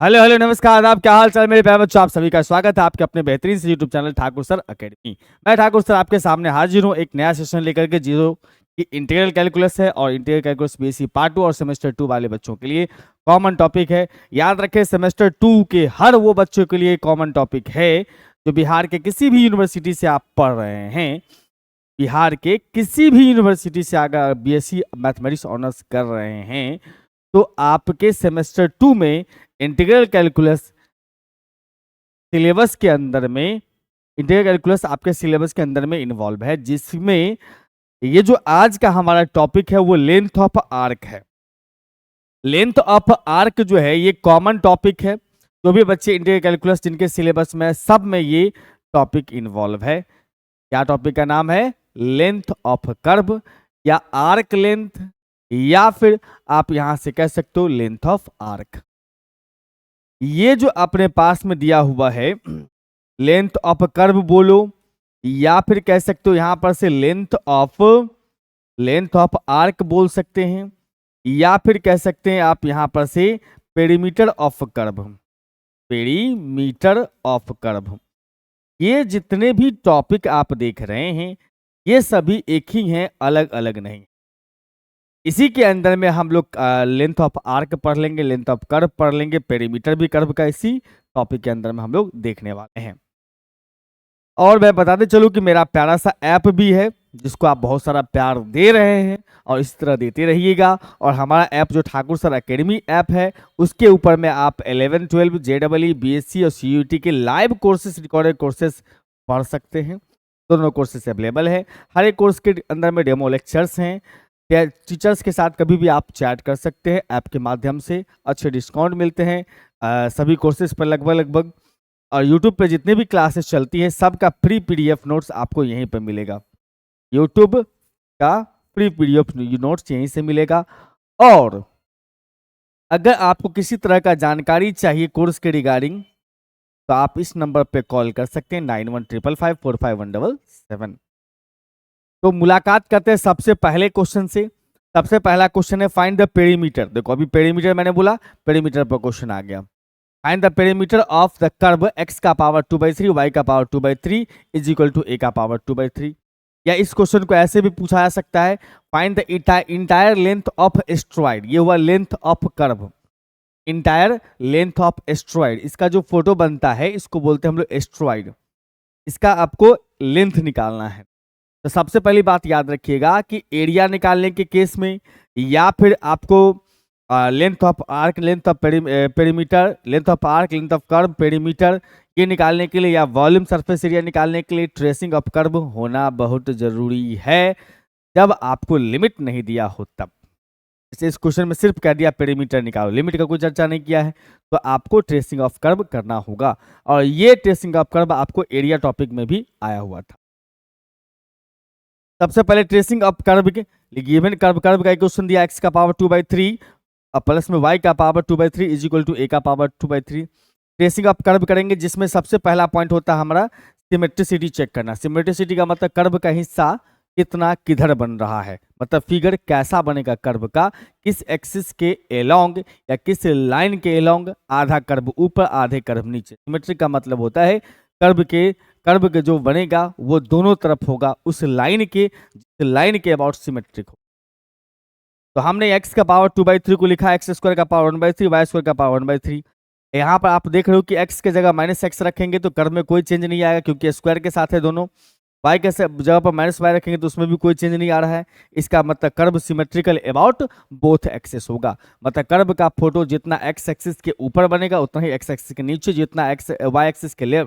Hello hello नमस्कार आदाब, क्या हाल चाल मेरे प्यारे बच्चों। आप सभी का स्वागत है आपके अपने बेहतरीन से YouTube channel Thakur sir academy. मैं ठाकुर सर आपके सामने हाजिर हूँ एक नया सेशन लेकर के, जो कि इंटीग्रल कैलकुलस है और इंटीग्रल कैलकुलस बीएससी पार्ट 2 और सेमेस्टर 2 वाले बच्चों के लिए कॉमन टॉपिक है। याद रखें, सेमेस्टर 2 के हर वो बच्चों के लिए कॉमन टॉपिक है जो बिहार के किसी भी यूनिवर्सिटी से आप पढ़ रहे हैं। बिहार के किसी भी यूनिवर्सिटी से अगर बीएससी मैथमेटिक्स ऑनर्स कर रहे हैं तो आपके सेमेस्टर 2 में इंटीग्रल कैलकुलस सिलेबस के अंदर में इंटीग्रल कैलकुलस आपके सिलेबस के अंदर में इन्वॉल्व है, जिसमें ये जो आज का हमारा टॉपिक है वो लेंथ ऑफ आर्क है। लेंथ ऑफ आर्क जो है ये कॉमन टॉपिक है। जो भी बच्चे इंटीग्रल कैलकुलस जिनके सिलेबस में सब में ये टॉपिक इन्वॉल्व है। क्या टॉपिक का नाम है? लेंथ ऑफ कर्व या आर्क लेंथ, या फिर आप यहां से कह सकते हो लेंथ ऑफ आर्क। ये जो अपने पास में दिया हुआ है लेंथ ऑफ कर्व बोलो, या फिर कह सकते हो यहां पर से लेंथ ऑफ आर्क बोल सकते हैं, या फिर कह सकते हैं आप यहां पर से perimeter of curve. Perimeter of curve, ये जितने भी टॉपिक आप देख रहे हैं ये सभी एक ही हैं, अलग अलग नहीं। इसी के अंदर में हम लोग लेंथ ऑफ आर्क पढ़ लेंगे, लेंथ ऑफ कर्व पढ़ लेंगे, पेरीमीटर भी कर्व का इसी टॉपिक के अंदर में हम लोग देखने वाले हैं। और मैं बताते चलूं कि मेरा प्यारा सा ऐप भी है जिसको आप बहुत सारा प्यार दे रहे हैं और इस तरह देते रहिएगा। और हमारा ऐप जो ठाकुर सर अकेडमी ऐप है उसके ऊपर में आप 11, 12, JEE, BSc और CUT के लाइव कोर्सेस, रिकॉर्डेड कोर्सेस पढ़ सकते हैं। दोनों कोर्सेस अवेलेबल है। हर एक कोर्स के अंदर में डेमो लेक्चर्स हैं। टीचर्स के साथ कभी भी आप चैट कर सकते हैं ऐप के माध्यम से। अच्छे डिस्काउंट मिलते हैं सभी कोर्सेज पर लगभग। और यूट्यूब पे जितने भी क्लासेस चलती हैं सबका फ्री PDF नोट्स आपको यहीं पर मिलेगा। यूट्यूब का फ्री PDF नोट्स यहीं से मिलेगा। और अगर आपको किसी तरह का जानकारी चाहिए कोर्स के रिगार्डिंग तो आप इस नंबर पे कॉल कर सकते हैं 9155545177। तो मुलाकात करते हैं सबसे पहले क्वेश्चन से। सबसे पहला क्वेश्चन है फाइंड द पेरीमीटर। देखो अभी पेरीमीटर मैंने बोला, पेरीमीटर पर क्वेश्चन आ गया। Find the perimeter of the curve x का पावर 2/3 y का power 2/3 is equal to a का पावर 2/3। या इस क्वेश्चन को ऐसे भी पूछा जा सकता है, find the entire length of asteroid. ये हुआ length of curve, entire length of asteroid. इसका जो फोटो बनता है इसको बोलते हैं हम लोग एस्ट्रॉइड। इसका आपको लेंथ निकालना है। तो सबसे पहली बात याद रखिएगा कि एरिया निकालने के केस में, या फिर आपको length of arc, length of perimeter, length of arc, length of curve, perimeter ये निकालने के लिए, या वॉल्यूम सरफेस एरिया निकालने के लिए ट्रेसिंग ऑफ कर्व होना बहुत जरूरी है। जब आपको लिमिट नहीं दिया हो तब। इस क्वेश्चन में सिर्फ कह दिया पेरीमीटर निकालो, लिमिट का कोई चर्चा नहीं किया है, तो आपको ट्रेसिंग ऑफ कर्व करना होगा। और ये ट्रेसिंग ऑफ कर्व आपको एरिया टॉपिक में भी आया हुआ था। सबसे पहले ट्रेसिंग ऑफ कर्व के गिवन कर्व का क्वेश्चन दिया, x का पावर 2/3 और प्लस में y का power 2/3 is equal to a का पावर 2/3। ट्रेसिंग ऑफ कर्व करेंगे जिसमें सबसे पहला पॉइंट होता है हमारा सिमेट्रिसिटी चेक करना। सिमेट्रिसिटी का मतलब कर्व का हिस्सा कितना किधर बन रहा है, मतलब फिगर कैसा बनेगा कर्व का, किस एक्सिस के एलोंग या किस लाइन के एलोंग, आधा कर्व ऊपर आधे कर्व नीचे। सिमेट्री का मतलब होता है कर्व के जो बनेगा वो दोनों तरफ होगा, उस लाइन के अबाउट सिमेट्रिक हो। तो हमने x का पावर 2/3 को लिखा, x स्क्वायर का पावर 1/3, y स्क्वायर का पावर 1/3। यहाँ पर आप देख रहे हो कि x के जगह -x रखेंगे तो कर्व में कोई चेंज नहीं आएगा क्योंकि स्क्वायर के साथ है दोनों। y के जगह पर -y रखेंगे तो उसमें भी कोई चेंज नहीं आ रहा है। इसका मतलब curve symmetrical about both axis होगा। मतलब कर्व का फोटो जितना x एक्सिस के ऊपर बनेगा उतना ही x एक्सिस के नीचे, जितना y एक्सिस के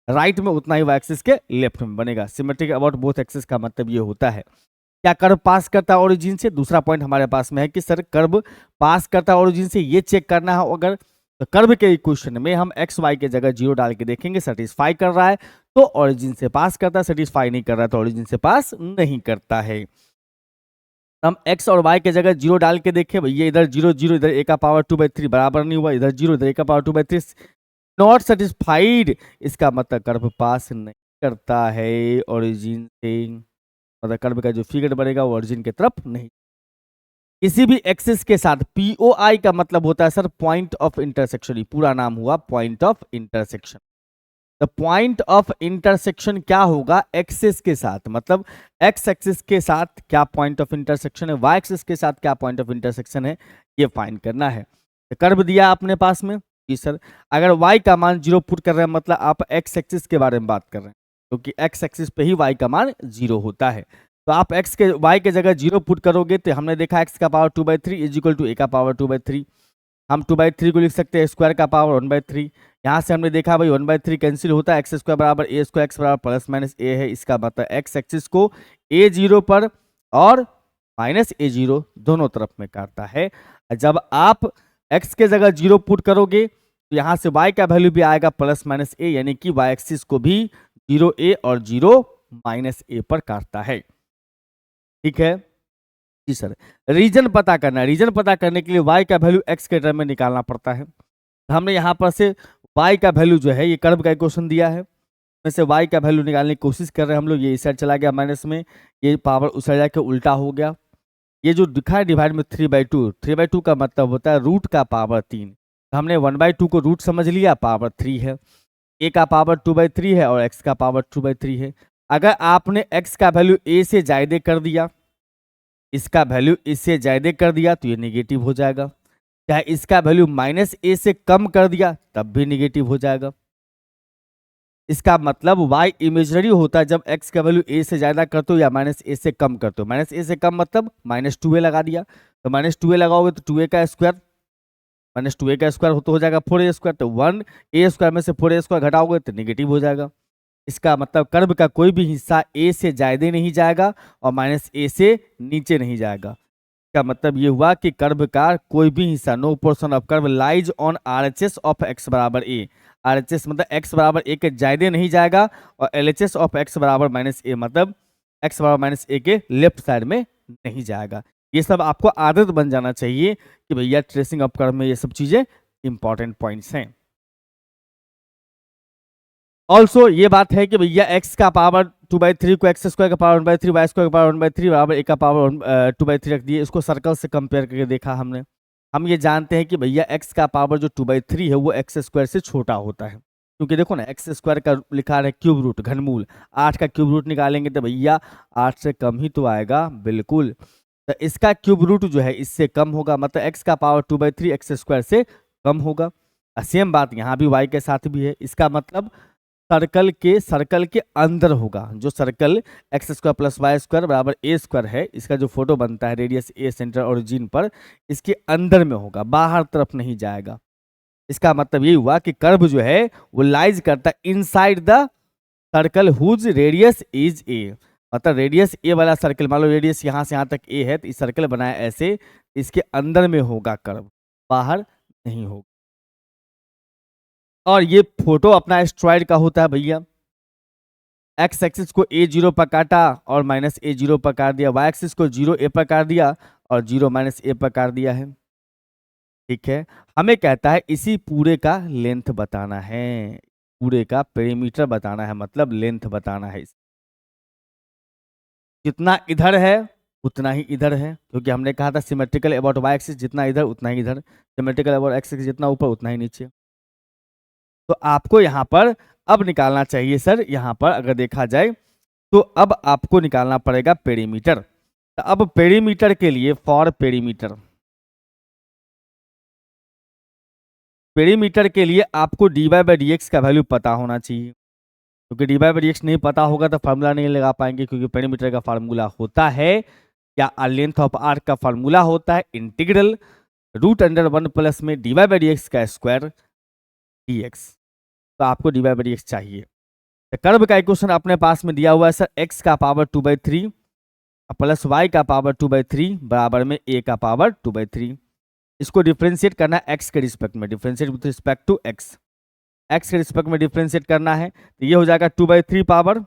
राइट में उतना ही y एक्सिस के लेफ्ट में बनेगा। सिमेट्रिक अबाउट बोथ एक्सिस का मतलब ये होता है। क्या कर्व पास करता है ओरिजिन से? दूसरा पॉइंट हमारे पास में है कि सर कर्व पास करता है ओरिजिन से, ये चेक करना है। अगर तो कर्व के इक्वेशन में हम x y के जगह 0 डाल के देखेंगे, सेटिस्फाई कर रहा है तो ओरिजिन से पास करता है, सेटिस्फाई नहीं कर रहा है तो ओरिजिन से पास नहीं करता है। हम x और y के जगह 0 डाल के देखें, भैया इधर 0 0, इधर a का पावर 2/3 बराबर नहीं हुआ, इधर 0 इधर a का पावर 2/3 नॉट सेटिस्फाइड। इसका मतलब कर्व पास नहीं करता है ओरिजिन से, मतलब कर्व का जो फिगर बनेगा वो ओरिजिन की तरफ नहीं। किसी भी एक्सिस के साथ POI का मतलब होता है सर पॉइंट ऑफ इंटरसेक्शन, पूरा नाम हुआ पॉइंट ऑफ इंटरसेक्शन। तो पॉइंट ऑफ इंटरसेक्शन क्या होगा एक्सिस के साथ, मतलब एक्स एक्सिस के साथ क्या पॉइंट ऑफ इंटरसेक्शन है, वाई एक्सिस के साथ क्या पॉइंट ऑफ इंटरसेक्शन है, ये फाइंड करना है। तो कर्व दिया अपने पास में जी सर, अगर y का मान 0 पुट कर रहे हैं मतलब आप एक्स एक्सिस के बारे में बात कर रहे हैं, क्योंकि एक्स एक्सिस पे ही y का मान 0 होता है। तो आप y के जगह 0 पुट करोगे तो हमने देखा x का power 2/3 is equal to a का पावर 2/3। हम 2/3 को लिख सकते हैं स्क्वायर का पावर 1/3। यहाँ से हमने देखा भाई 1/3 कैंसिल होता है, एक्स स्क्वायर बराबर ए स्क्वायर, एक्स बराबर प्लस माइनस ए है, इसका मतलब एक्स एक्सिस को a0 पर और माइनस a0 दोनों तरफ में काटता है। जब आप x के जगह 0 पुट करोगे तो यहाँ से y का वैल्यू भी आएगा प्लस माइनस ए, यानी कि y एक्सिस को भी 0a और 0 माइनस ए पर काटता है। ठीक है जी सर। रीजन पता करना है, रीजन पता करने के लिए y का वैल्यू x के टर्म में निकालना पड़ता है। हमने यहाँ पर से y का वैल्यू जो है, ये कर्व का क्वेश्चन दिया है, में से y का वैल्यू निकालने की कोशिश कर रहे हैं हम लोग। ये इस साइड चला गया माइनस में, ये पावर उस साइड जाके उल्टा हो गया। ये जो दिखा है डिवाइड में 3/2, 3/2 का मतलब होता है रूट का पावर 3। तो हमने 1/2 को रूट समझ लिया, पावर 3 है, a का पावर 2/3 है और x का पावर 2/3 है। अगर आपने x का वैल्यू a से ज्यादा कर दिया, इसका वैल्यू इससे ज्यादा कर दिया तो ये निगेटिव हो जाएगा, चाहे इसका वैल्यू माइनस ए से कम कर दिया तब भी निगेटिव हो जाएगा। इसका मतलब y इमेजनरी होता है जब x का वैल्यू a से ज्यादा करते हो या माइनस ए से कम करते हो। माइनस ए से कम मतलब माइनस 2a लगा दिया, तो माइनस 2a लगाओगे तो 2a का स्क्वायर, माइनस 2a का स्क्वायर हो जाएगा 4a स्क्वायर, तो 1a स्क्वायर में से 4a स्क्वायर घटाओगे तो निगेटिव हो जाएगा। इसका मतलब कर्व का कोई भी हिस्सा a से ज्यादा नहीं जाएगा और माइनस ए से नीचे नहीं जाएगा। इसका मतलब ये हुआ कि कर्व का कोई भी हिस्सा, no portion of curve lies on RHS of x बराबर a। RHS मतलब x बराबर a के ज्यादा नहीं जाएगा और LHS ऑफ x बराबर माइनस ए मतलब x बराबर माइनस ए के लेफ्ट साइड में नहीं जाएगा। ये सब आपको आदत बन जाना चाहिए कि भैया ट्रेसिंग ऑफ कर्व में ये सब चीजें इंपॉर्टेंट पॉइंट्स हैं। ऑल्सो ये बात है कि भैया x का पावर 2/3 को x स्क्वायर का पावर 1/3, y स्क्वायर का पावर 1/3 बराबर a का पावर 2/3 रख दिए। इसको सर्कल से कंपेयर करके देखा हमने। हम ये जानते हैं कि भैया x का पावर जो 2/3 है वो x स्क्वायर से छोटा होता है, क्योंकि देखो ना x स्क्वायर का लिखा है क्यूब रूट, घनमूल 8 का क्यूब रूट निकालेंगे तो भैया 8 से कम ही तो आएगा, बिल्कुल। तो इसका क्यूब रूट जो है इससे कम होगा, मतलब x का पावर 2/3 x स्क्वायर से कम होगा। सेम बात यहाँ भी y के साथ भी है। इसका मतलब सर्कल के अंदर होगा, जो circle x square plus y square बराबर ए स्क्वायर है, इसका जो फोटो बनता है रेडियस ए सेंटर ओरिजिन पर, इसके अंदर में होगा, बाहर तरफ नहीं जाएगा। इसका मतलब ये हुआ कि कर्व जो है वो लाइज करता है inside the circle whose radius is a. मतलब रेडियस ए वाला सर्कल, मान लो रेडियस यहाँ से यहाँ तक ए है, तो इस सर्कल बनाया ऐसे, इसके अंदर में होगा कर्व, बाहर नहीं होगा। और ये फोटो अपना एस्ट्रॉइड का होता है भैया। एक्स एक्सिस को a0 पर काटा और माइनस a0 पर काट दिया, वाई एक्सिस को 0a पर काट दिया और 0 माइनस a पर काट दिया है। ठीक है, हमें कहता है इसी पूरे का लेंथ बताना है, पूरे का पेरीमीटर बताना है, मतलब लेंथ बताना है। जितना इधर है उतना ही इधर है, क्योंकि हमने कहा था सिमेट्रिकल अबाउट वाई एक्सिस, जितना इधर उतना ही इधर, सिमेट्रिकल अबाउट एक्स एक्सिस जितना ऊपर उतना ही नीचे। तो आपको यहाँ पर अब निकालना चाहिए सर, यहाँ पर अगर देखा जाए तो अब आपको निकालना पड़ेगा पेरीमीटर। तो अब पेरीमीटर के लिए फॉर पेरीमीटर के लिए आपको dy/dx का वैल्यू पता होना चाहिए, क्योंकि dy/dx नहीं पता होगा तो फार्मूला नहीं लगा पाएंगे, क्योंकि पेरीमीटर का फार्मूला होता है या लेंथ ऑफ आर्क का फार्मूला होता है इंटीग्रल √1 प्लस में dy/dx का स्क्वायर dx। तो आपको dy/dx चाहिए। तो कर्व का इक्वेशन अपने पास में दिया हुआ है सर, x का पावर 2/3 प्लस y का पावर 2/3 बराबर में a का पावर 2/3। इसको डिफ्रेंशिएट करना है x के रिस्पेक्ट में, differentiate with respect to x के रिस्पेक्ट में डिफ्रेंशिएट करना है। तो ये हो जाएगा 2/3 पावर,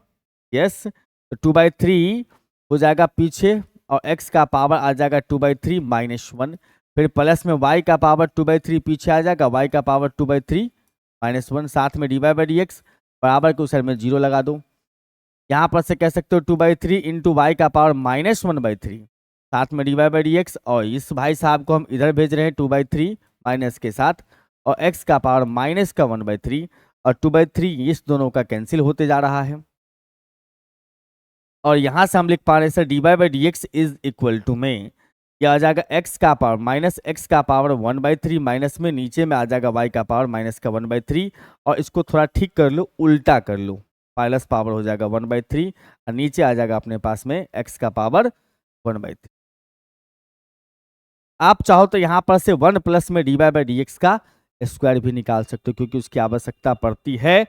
यस, तो 2/3 हो जाएगा पीछे और x का पावर आ जाएगा 2/3 -1, फिर प्लस में y का पावर 2/3 पीछे आ जाएगा, y का पावर 2/3 -1, साथ में dy/dx बराबर के उस साइड में 0 लगा दो। यहाँ पर से कह सकते हो 2/3 इंटू वाई का पावर -1/3, साथ में d y by d x, और इस भाई साहब को हम इधर भेज रहे हैं 2/3 माइनस के साथ, और x का पावर माइनस का 1/3, और 2/3 इस दोनों का कैंसिल होते जा रहा है। और यहां से हम लिख पा रहे हैं sir d y by d x is equal to में क्या आ जाएगा, x का पावर माइनस x का पावर 1/3 माइनस में नीचे में आ जाएगा y का पावर माइनस का 1/3, और इसको थोड़ा ठीक कर लो, उल्टा कर लो, प्लस पावर हो जाएगा 1/3, और नीचे आ जाएगा अपने पास में x का पावर 1/3। आप चाहो तो यहाँ पर से 1 प्लस में d y by d x का स्क्वायर भी निकाल सकते हो, क्योंकि उसकी आवश्यकता पड़ती है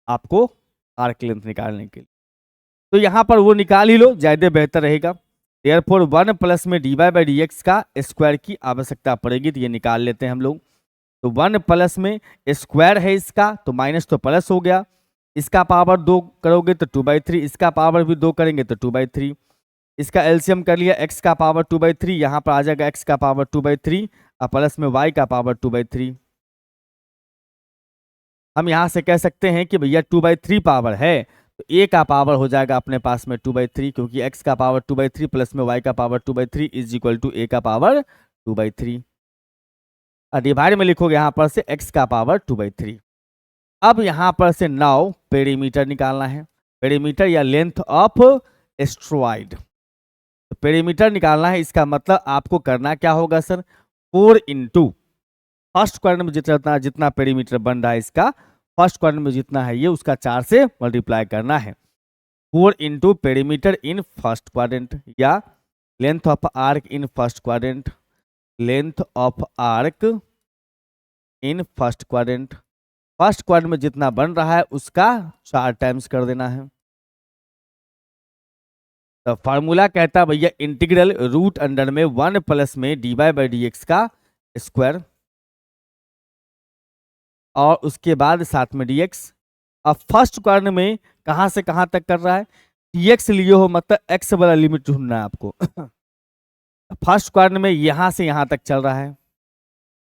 आपको आर्क लेंथ निकालने के लिए। तो यहाँ पर वो निकाल ही लो, ज्यादा बेहतर रहेगा। देयरफॉर 1 प्लस में d y by d x का स्क्वायर की आवश्यकता पड़ेगी, तो ये निकाल लेते हैं हम लोग। तो 1 प्लस में स्क्वायर है इसका, तो माइनस तो प्लस हो गया, इसका पावर 2 करोगे तो 2/3, इसका पावर भी 2 करेंगे तो 2/3, इसका एलसीएम कर लिया, x का पावर 2/3, यहाँ पर आ जाएगा x का पावर 2/3 और प्लस में y का पावर 2/3। हम यहाँ से कह सकते हैं कि भैया 2/3 पावर है, तो a का पावर हो जाएगा अपने पास में 2/3, क्योंकि x का पावर 2/3 प्लस में y का power 2/3 is equal to a का पावर 2/3। और डिवाइड में लिखोगे यहाँ पर से x का पावर 2/3। अब यहाँ पर से नाउ पेरीमीटर निकालना है, पेरीमीटर या लेंथ ऑफ एस्ट्रॉइड। तो पेरीमीटर निकालना है, इसका मतलब आपको करना क्या होगा सर, 4 इंटू फर्स्ट क्वाड्रेंट में जितना पेरीमीटर बन रहा है इसका, फर्स्ट क्वाड्रेंट में जितना है ये उसका 4 से मल्टीप्लाई करना है। 4 into perimeter in first quadrant, या length of arc in first quadrant, length of arc in first quadrant, first quadrant में जितना बन रहा है उसका 4 टाइम्स कर देना है। तो फार्मूला कहता है भैया इंटीग्रल रूट अंडर में 1 प्लस में d y by d x का स्क्वायर, और उसके बाद साथ में dx। अब फर्स्ट क्वाड्रेंट में कहां से कहां तक कर रहा है, dx लिए हो मतलब x वाला लिमिट ढूंढना है आपको। फर्स्ट क्वाड्रेंट में यहां से यहां तक चल रहा है,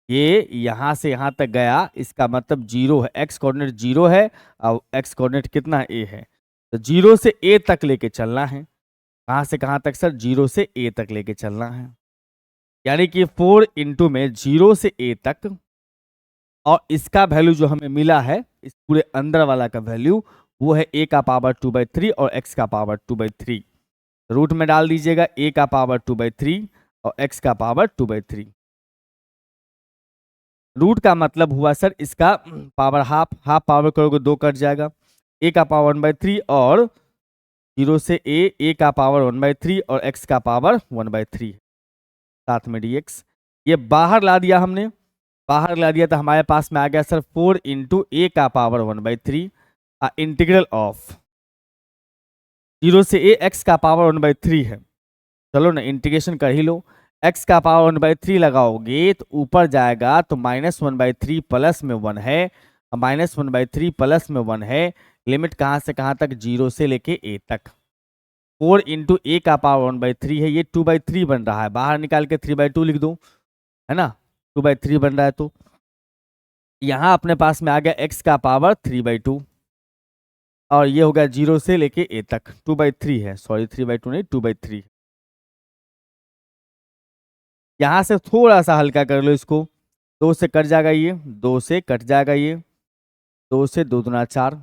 ये यहां से यहां तक गया, इसका मतलब 0 है, x कोऑर्डिनेट 0 है और x कोऑर्डिनेट कितना a है, तो 0 से a तक लेके चलना है। कहां से कहां तक सर, 0 से a तक लेके चलना है, यानी कि 4 इंटू में 0 से a तक, और इसका वैल्यू जो हमें मिला है इस पूरे अंदर वाला का वैल्यू वो है a का पावर 2/3 और x का पावर 2/3। रूट में डाल दीजिएगा a का पावर 2/3 और x का पावर 2/3। रूट का मतलब हुआ सर इसका पावर हाफ, हाफ पावर करोगे 2 कट जाएगा, a का पावर 1/3 और 0 से a का पावर 1/3 और x का पावर 1/3 साथ में dx। ये बाहर ला दिया हमने, बाहर ला दिया तो हमारे पास में आ गया सर 4 इंटू a का पावर 1/3 इंटीग्रल ऑफ 0 से a x का पावर 1/3 है। चलो ना इंटीग्रेशन कर ही लो, x का पावर 1/3 लगाओगे तो ऊपर जाएगा तो -1/3 प्लस में 1 है, -1/3 प्लस में 1 है, लिमिट कहाँ से कहाँ तक, 0 से लेके a तक। 4 इंटू a का पावर 1/3 है, ये 2/3 बन रहा है, बाहर निकाल के 3/2 लिख दो, है ना, 2/3 बन रहा है। तो यहाँ अपने पास में आ गया x का पावर 3/2 और ये हो गया 0 से लेके a तक, 2/3 है, सॉरी 3/2 नहीं 2/3। यहाँ से थोड़ा सा हल्का कर लो इसको, 2 से कट जाएगा ये, 2 से कट जाएगा ये, 2 से 2 दूना 4,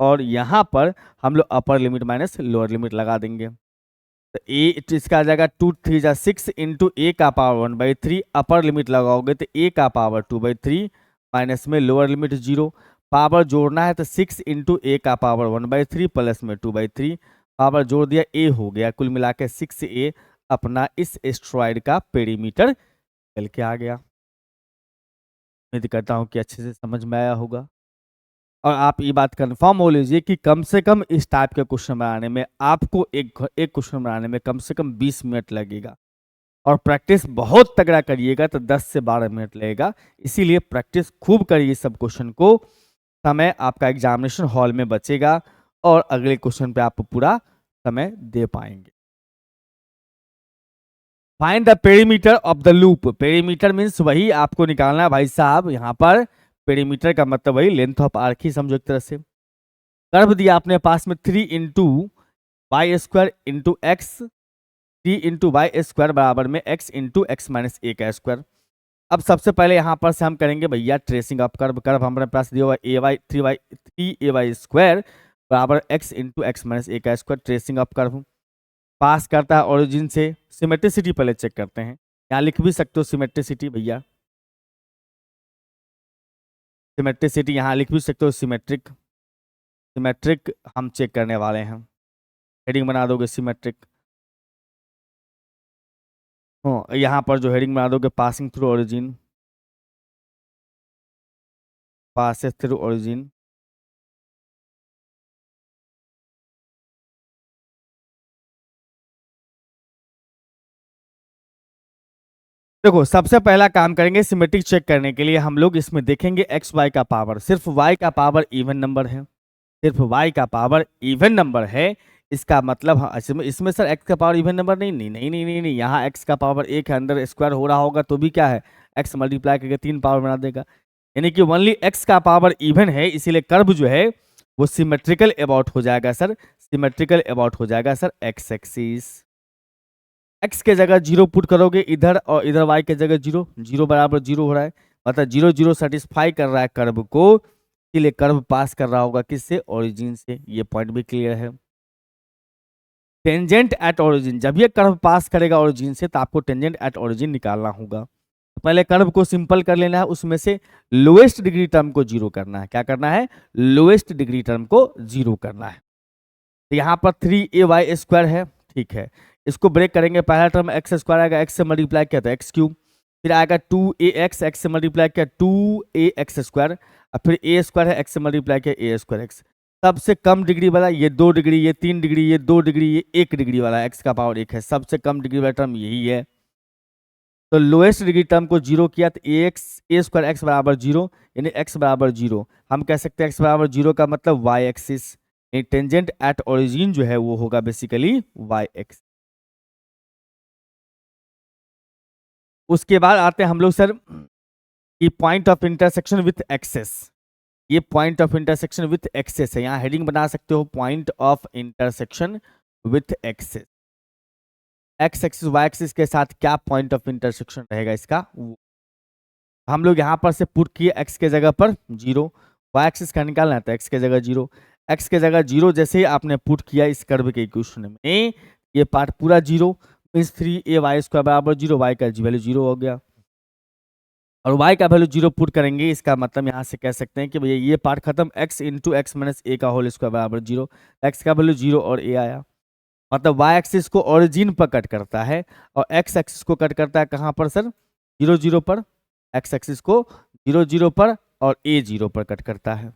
और यहाँ पर हम लोग अपर लिमिट माइनस लोअर लिमिट लगा देंगे। तो a इसका आ जाएगा 2 3 जा 6 इंटू a का पावर 1/3, अपर लिमिट लगाओगे तो a का पावर 2/3 माइनस में लोअर लिमिट 0, पावर जोड़ना है तो 6 इंटू a का पावर 1/3 प्लस में 2/3, पावर जोड़ दिया a हो गया, कुल मिला के 6a अपना इस एस्ट्रॉइड का पेरीमीटर चल के आ गया। उम्मीद करता हूँ कि अच्छे से समझ में आया होगा, और आप ये बात कंफर्म हो लीजिए कि कम से कम इस टाइप के क्वेश्चन बनाने में आपको एक क्वेश्चन बनाने में कम से कम 20 मिनट लगेगा, और प्रैक्टिस बहुत तगड़ा करिएगा तो 10 से 12 मिनट लगेगा। इसीलिए प्रैक्टिस खूब करिए सब क्वेश्चन को, समय आपका एग्जामिनेशन हॉल में बचेगा और अगले क्वेश्चन पे आप पूरा समय दे पाएंगे। Find the perimeter of the loop, perimeter means वही आपको निकालना है भाई साहब, यहाँ पर पेरीमीटर का मतलब वही लेंथ ऑफ आर्क ही समझो एक तरह से। कर्व दिया अपने पास में 3 into y square into x 3 into y square बराबर में x into x minus a का स्क्वायर। अब सबसे पहले यहाँ पर से हम करेंगे भैया ट्रेसिंग ऑफ कर्व। कर्व हमारे पास दिया हुआ थ्री ए वाई स्क्वायर बराबर x into x minus a का square. Tracing of curve pass करता है ओरिजिन से। सिमेट्रिसिटी पहले चेक करते हैं, यहाँ लिख भी सकते हो सिमेट्रिसिटी भैया, सिमेट्रिसिटी यहाँ लिख भी सकते हो सिमेट्रिक। सिमेट्रिक हम चेक करने वाले हैं, हेडिंग बना दोगे सिमेट्रिक। हाँ, यहाँ पर जो हेडिंग बना दोगे passing through origin, passes through origin. देखो सबसे पहला काम करेंगे सिमेट्रिक चेक करने के लिए हम लोग इसमें देखेंगे एक्स वाई का पावर, सिर्फ वाई का पावर इवन नंबर है, सिर्फ वाई का पावर इवन नंबर है। इसका मतलब हाँ, इसमें सर एक्स का पावर इवन नंबर नहीं नहीं नहीं नहीं नहीं, नहीं। यहाँ एक्स का पावर एक है, अंदर स्क्वायर हो रहा होगा तो भी क्या है एक्स मल्टीप्लाई करके 3 पावर बना देगा, यानी कि ओनली एक्स का पावर इवन है, इसीलिए कर्व जो है वो सिमेट्रिकल अबाउट हो जाएगा सर, सिमेट्रिकल अबाउट हो जाएगा सर एक्स एक्सिस। एक्स के जगह 0 पुट करोगे इधर और इधर वाई के जगह 0, 0 बराबर 0 हो रहा है, मतलब 0 0 सेटिस्फाई कर रहा है कर्व को, इसलिए कर्व पास कर रहा होगा किससे, ओरिजिन से। ये पॉइंट भी क्लियर है। टेंजेंट एट ओरिजिन, जब ये कर्व पास करेगा ओरिजिन से तो आपको टेंजेंट एट ओरिजिन निकालना होगा। तो पहले कर्व को सिंपल कर लेना है, उसमें से लोएस्ट डिग्री टर्म को 0 करना है। क्या करना है, लोएस्ट डिग्री टर्म को 0 करना है। तो यहाँ पर 3ay स्क्वायर है, ठीक है, इसको ब्रेक करेंगे। पहला टर्म एक्स स्क्वायर आएगा, एक्स से मल्टीप्लाई किया तो एक्स क्यूब, फिर आएगा 2ax, एक्स से मल्टीप्लाई किया 2ax स्क्वायर, और फिर ए स्क्वायर है, एक्स से मल्टीप्लाई किया ए स्क्वायर एक्स। सबसे कम डिग्री वाला ये 2 डिग्री, ये 3 डिग्री, ये 2 डिग्री, ये 1 डिग्री वाला एक्स का पावर 1 है, सबसे कम डिग्री वाला टर्म यही है। तो लोएस्ट डिग्री टर्म को 0 किया तो ए स्क्वायर एक्स बराबर 0, यानी एक्स बराबर 0। हम कह सकते हैं एक्स बराबर 0 का मतलब y axis, tangent at origin जो है वो होगा बेसिकली वाई एक्स। उसके बाद आते हैं हम लोग सर कि point of intersection with axes. ये point of intersection with axes है, यहाँ हेडिंग बना सकते हो point of intersection with axes. X axis y axis के साथ क्या पॉइंट ऑफ इंटरसेक्शन रहेगा इसका, हम लोग यहाँ पर से पुट किए एक्स के जगह पर 0, वाई एक्सिस का निकालना है तो एक्स के जगह 0, एक्स के जगह 0 जैसे ही आपने पुट किया इस कर्व के इक्वेशन में, ये पार्ट पूरा 0 मीन्स 3ay स्क्वायर बराबर 0, वाई का वैल्यू 0 हो गया, और y का वैल्यू 0 पुट करेंगे। इसका मतलब यहाँ से कह सकते हैं कि भैया ये पार्ट खत्म, x into x minus a का होल स्क्वायर बराबर 0, x का वैल्यू 0 और a आया, मतलब y एक्सिस को ओरिजिन पर कट करता है और x एक्सिस को कट करता है कहाँ पर सर, 0 0 पर, x एक्सिस को 0 0 पर और a 0 पर कट करता है।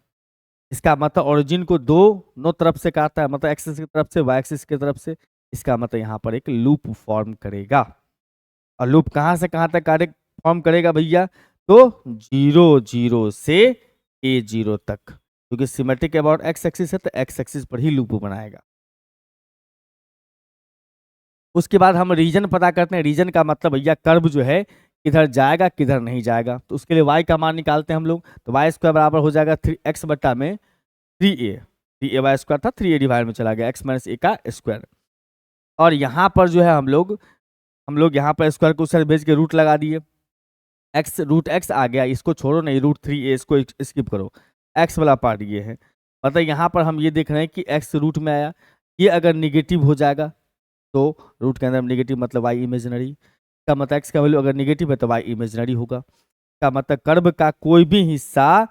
इसका मतलब ओरिजिन को दोनों तरफ से काटता है, मतलब एक्सिस की तरफ से y एक्सिस की तरफ से। इसका मतलब यहाँ पर एक लूप फॉर्म करेगा, और लूप कहाँ से कहाँ तक फॉर्म करेगा भैया, तो 0 0 से a0 तक, क्योंकि सिमेट्रिक अबाउट एक्स एक्सिस है तो एक्स एक्सिस पर ही लूप बनाएगा। उसके बाद हम रीजन पता करते हैं। रीजन का मतलब भैया कर्व जो है किधर जाएगा किधर नहीं जाएगा, तो उसके लिए y का मान निकालते हैं हम लोग। तो वाई स्क्वायर बराबर हो जाएगा 3x बट्टा में 3a वाई स्क्वायर था, 3a डिवाइड में चला गया x माइनस ए का स्क्वायर। और यहाँ पर जो है हम लोग यहाँ पर स्क्वायर को उस भेज के रूट लगा दिए, एक्स रूट एक्स आ गया, इसको छोड़ो नहीं, रूट 3a इसको स्किप करो, एक्स वाला पार्ट ये है। मतलब यहाँ पर हम ये देख रहे हैं कि एक्स रूट में आया, ये अगर निगेटिव हो जाएगा तो रूट के अंदर निगेटिव मतलब वाई इमेजिनरी का, मतलब एक्स का वैल्यू अगर निगेटिव है तो वाई इमेजिनरी होगा। का मतलब कर्व का कोई भी हिस्सा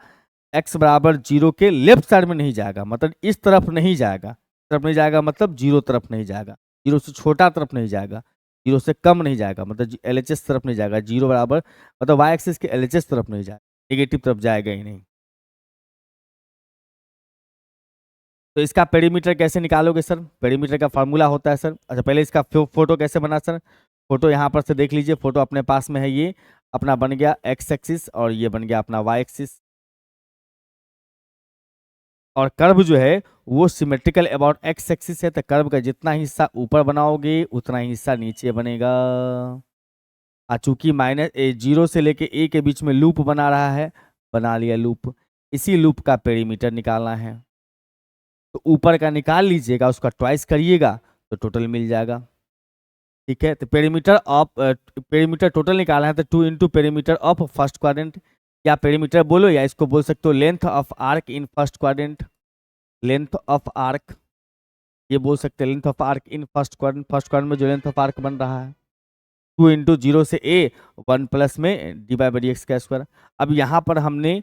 एक्स बराबर 0 के लेफ्ट साइड में नहीं जाएगा, मतलब इस तरफ नहीं जाएगा, तरफ नहीं जाएगा मतलब 0 तरफ नहीं जाएगा, 0 से छोटा तरफ नहीं जाएगा, 0 से कम नहीं जाएगा, मतलब LHS तरफ नहीं जाएगा, 0 बराबर मतलब वाई एक्सिस के LHS तरफ नहीं जाएगा, नेगेटिव तरफ जाएगा ही नहीं। तो इसका पेरीमीटर कैसे निकालोगे सर, पेरीमीटर का फार्मूला होता है सर, अच्छा पहले इसका फोटो कैसे बना सर, फोटो यहाँ पर से देख लीजिए, फोटो अपने पास में है, ये अपना बन गया एक्स एक्सिस और ये बन गया अपना वाई एक्सिस, और कर्व जो है वो सिमेट्रिकल अबाउट एक्स एक्सिस है, तो कर्व का जितना हिस्सा ऊपर बनाओगे उतना ही हिस्सा नीचे बनेगा। चूंकि माइनस 0 से लेके a के बीच में लूप बना रहा है, बना लिया लूप, इसी लूप का पेरीमीटर निकालना है, तो ऊपर का निकाल लीजिएगा, उसका ट्वाइस करिएगा तो टोटल मिल जाएगा। ठीक है, तो पेरीमीटर टोटल निकालना है, तो 2 into perimeter of first quadrant, या पेरीमीटर बोलो या इसको बोल सकते हो length of arc in first quadrant, length of arc, ये बोल सकते हैं length of arc in first quadrant में जो लेंथ ऑफ आर्क बन रहा है, 2 इंटू 0 से a, 1 प्लस में डी बाई बाई एक्स का स्क्वायर। अब यहाँ पर हमने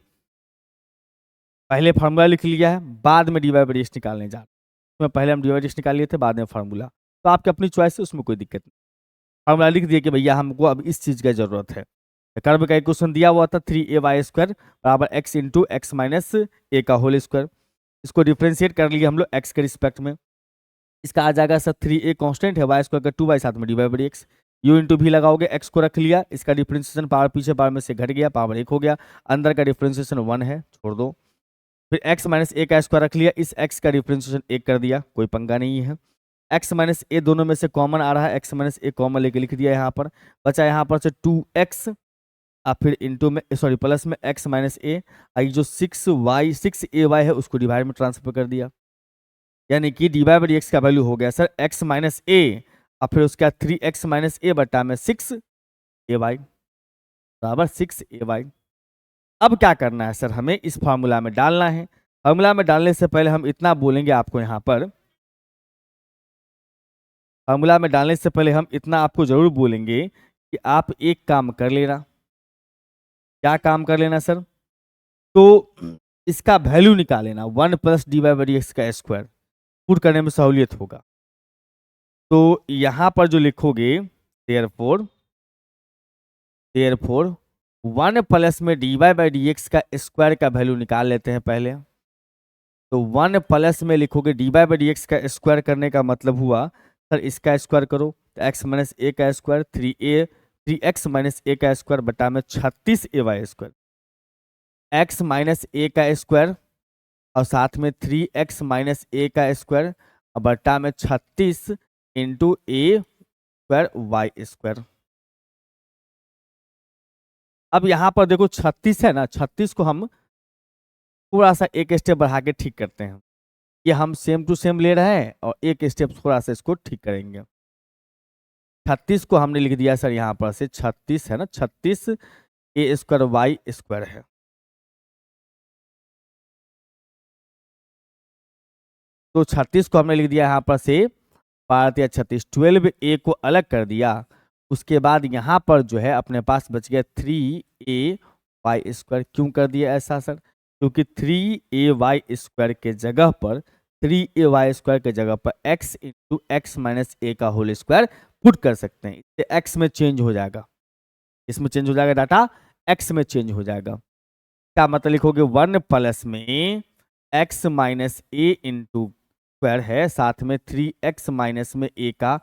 पहले फार्मूला लिख लिया है, बाद में डी बाई बाई एक्स निकालने जा रहे हैं, उसमें पहले हम डी बाई बाई एक्स निकाल लिए थे, बाद में फार्मूला, तो आपकी अपनी चॉइस है, उसमें कोई दिक्कत नहीं। फार्मूला लिख दिया कि भैया हमको अब इस चीज़ की जरूरत है। कर्व का इक्वेशन दिया हुआ था 3ay स्क्वायर बराबर x into x minus a का होल स्क्वायर, इसको डिफ्रेंशिएट कर लिया हम लोग x के रिस्पेक्ट में, इसका आ जाएगा सर 3a कांस्टेंट है, y स्क्वायर का 2y साथ में D by by x, you into भी लगाओगे, x को रख लिया, इसका डिफ्रेंशिएशन पावर पीछे पावर में से घट गया, पावर 1 हो गया, अंदर का डिफ्रेंशिएशन 1 है, छोड़ दो, फिर x माइनस ए का स्क्वायर रख लिया, इस x का डिफ्रेंशिएशन 1 कर दिया, कोई पंगा नहीं है, x माइनस ए दोनों में से कॉमन आ रहा है, x माइनस ए कॉमन लेके लिख दिया यहाँ पर, बचा यहाँ पर से 2x, अब फिर इंटू में सॉरी प्लस में x माइनस ए, आई जो 6ay है उसको डिवाइड में ट्रांसफर कर दिया, यानी कि डी बाई बाई एक्स का वैल्यू हो गया सर x माइनस ए, और फिर उसके बाद 3x माइनस ए बटा में 6ay बराबर 6ay। अब क्या करना है सर, हमें इस फार्मूला में डालना है। फार्मूला में डालने से पहले हम इतना बोलेंगे आपको यहाँ पर, फार्मूला में डालने से पहले हम इतना आपको जरूर बोलेंगे कि आप एक काम कर लेना। क्या काम कर लेना सर, तो इसका वैल्यू निकाल लेना, 1 plus D by by x का स्क्वायर, पुट करने में सहूलियत होगा। तो यहाँ पर जो लिखोगे देयरफॉर 1 प्लस में D by by d x का स्क्वायर का वैल्यू निकाल लेते हैं पहले। तो 1 प्लस में लिखोगे D by by d x का स्क्वायर करने का मतलब हुआ सर इसका स्क्वायर करो, तो एक्स माइनस ए का स्क्वायर 3x माइनस ए का स्क्वायर बटा में 36ay square, x minus a का स्क्वायर और साथ में 3x माइनस ए का स्क्वायर और बटा में 36 इंटू ए स्क्वायर वाई स्क्वायर। अब यहाँ पर देखो 36 है ना, 36 को हम थोड़ा सा एक स्टेप बढ़ा के ठीक करते हैं, ये हम सेम टू सेम ले रहे हैं और एक स्टेप थोड़ा सा इसको ठीक करेंगे। 36 को हमने लिख दिया सर यहाँ पर से 36 है ना, 36 ए स्क्वायर वाई स्क्वायर है। तो 36 को हमने लिख दिया यहाँ पर से 12×36, 12a को अलग कर दिया, उसके बाद यहाँ पर जो है अपने पास बच गया 3ay स्क्वायर। क्यों कर दिया ऐसा सर, क्योंकि 3ay स्क्वायर के जगह पर 3ay स्क्वायर के जगह पर x into x minus a का होल स्क्वायर पुट कर सकते हैं, इससे x में चेंज हो जाएगा, इसमें चेंज हो जाएगा, डाटा x में चेंज हो जाएगा। क्या मतलब लिखोगे 1 प्लस में x माइनस ए इंटू स्क्वायर है, साथ में 3x माइनस में a का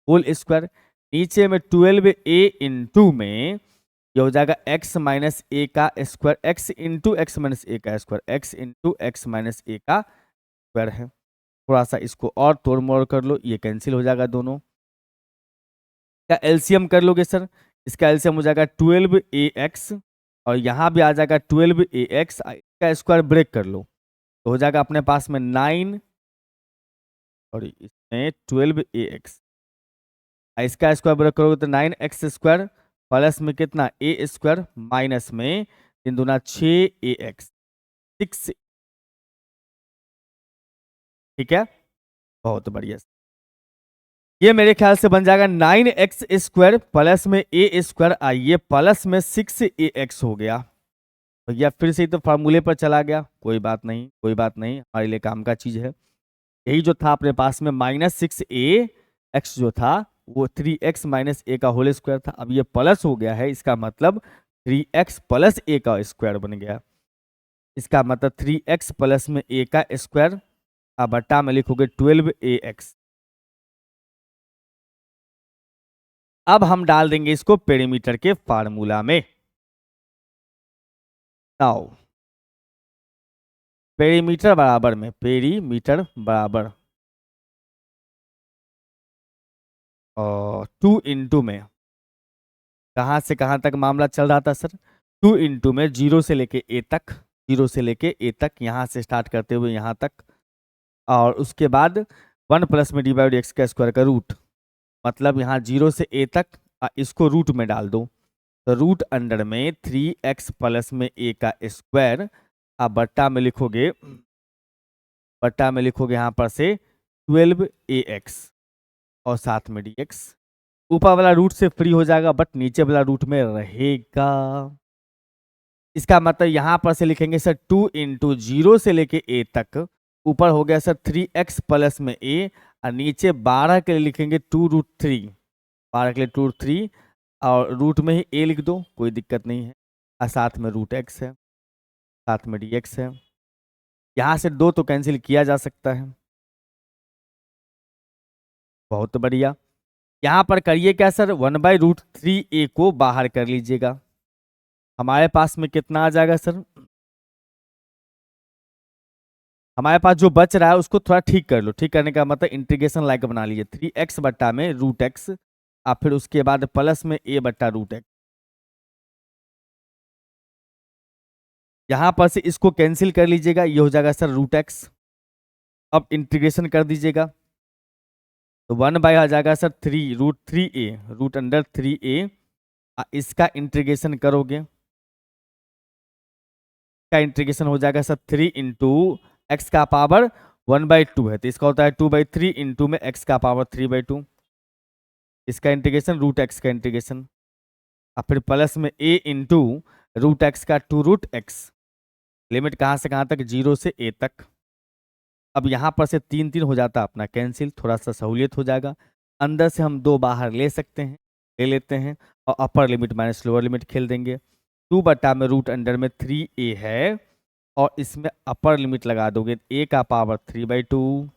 होल स्क्वायर, नीचे में 12a इंटू में ये हो जाएगा x माइनस ए का square, x into x minus a का square, x into x minus a का स्क्वायर है। थोड़ा सा इसको और तोड़ मोड़ कर लो, ये कैंसिल हो जाएगा दोनों। का एलसीएम कर लोगे सर, इसका एलसीएम हो जाएगा 12ax और यहाँ भी आ जाएगा 12ax, इसका स्क्वायर ब्रेक कर लो तो हो जाएगा अपने पास में 9 और इसमें 12ax, इसका स्क्वायर ब्रेक करोगे तो 9x स्क्वायर प्लस में कितना a स्क्वायर माइनस में 3 दूना 6ax 6, ठीक है, बहुत बढ़िया। ये मेरे ख्याल से बन जाएगा 9x स्क्वायर प्लस में a स्क्वायर, आइए प्लस में 6ax हो गया, तो यह फिर से ही तो फार्मूले पर चला गया, कोई बात नहीं कोई बात नहीं, हमारे लिए काम का चीज है। यही जो था अपने पास में -6ax जो था वो 3x माइनस ए का होल स्क्वायर था, अब ये प्लस हो गया है, इसका मतलब 3x प्लस ए का स्क्वायर बन गया, इसका मतलब 3x प्लस में ए का स्क्वायर, अब बटा में लिखोगे 12ax। अब हम डाल देंगे इसको पेरीमीटर के फार्मूला में। नाउ पेरीमीटर बराबर में, पेरीमीटर बराबर और 2 इंटू में, कहाँ से कहाँ तक मामला चल रहा था सर, 2 इंटू में 0 से लेके ए तक, 0 से लेके ए तक, यहाँ से स्टार्ट करते हुए यहाँ तक, और उसके बाद 1 प्लस में डी बाई एक्स का स्क्वायर का रूट, मतलब यहाँ 0 से a तक इसको रूट में डाल दो, तो रूट अंडर में 3x प्लस में a का स्क्वायर, आप बट्टा में लिखोगे यहाँ पर से 12ax और साथ में dx। ऊपर वाला रूट से फ्री हो जाएगा बट नीचे वाला रूट में रहेगा। इसका मतलब यहां पर से लिखेंगे सर 2 इंटू 0 से लेके a तक, ऊपर हो गया सर 3x प्लस में a, और नीचे 12 के लिए लिखेंगे 2√3, 12 के लिए 2√3, और रूट में ही a लिख दो, कोई दिक्कत नहीं है, और साथ में √x है, साथ में dx है। यहां से 2 तो कैंसिल किया जा सकता है। बहुत बढ़िया। यहां पर करिए क्या सर, 1/√3a को बाहर कर लीजिएगा। हमारे पास में कितना आ जाएगा सर, हमारे पास जो बच रहा है उसको थोड़ा ठीक कर लो। ठीक करने का मतलब इंटीग्रेशन लाइक बना लीजिए, 3x बट्टा में √x, और फिर उसके बाद प्लस में a बट्टा √x। यहां पर से इसको कैंसिल कर लीजिएगा, ये हो जाएगा सर √x। अब इंटीग्रेशन कर दीजिएगा, तो 1 आ जाएगा sir 3√3a, root under 3a। इसका इंटीग्रेशन करोगे, का इंटीग्रेशन हो जाएगा सर 3 इंटू एक्स का पावर 1/2 है, तो इसका होता है 2/3 इंटू में x का पावर 3/2। इसका इंटीग्रेशन √x का इंटीग्रेशन, और फिर प्लस में a इंटू √x का 2√x। लिमिट कहाँ से कहाँ तक, 0 से a तक। अब यहाँ पर से 3 हो जाता अपना कैंसिल, थोड़ा सा सहूलियत हो जाएगा। अंदर से हम 2 बाहर ले सकते हैं, ले लेते हैं, और अपर लिमिट माइनस लोअर लिमिट खेल देंगे। 2 बटा में रूट अंडर में 3a है, और इसमें अपर लिमिट लगा दोगे, a का पावर 3/2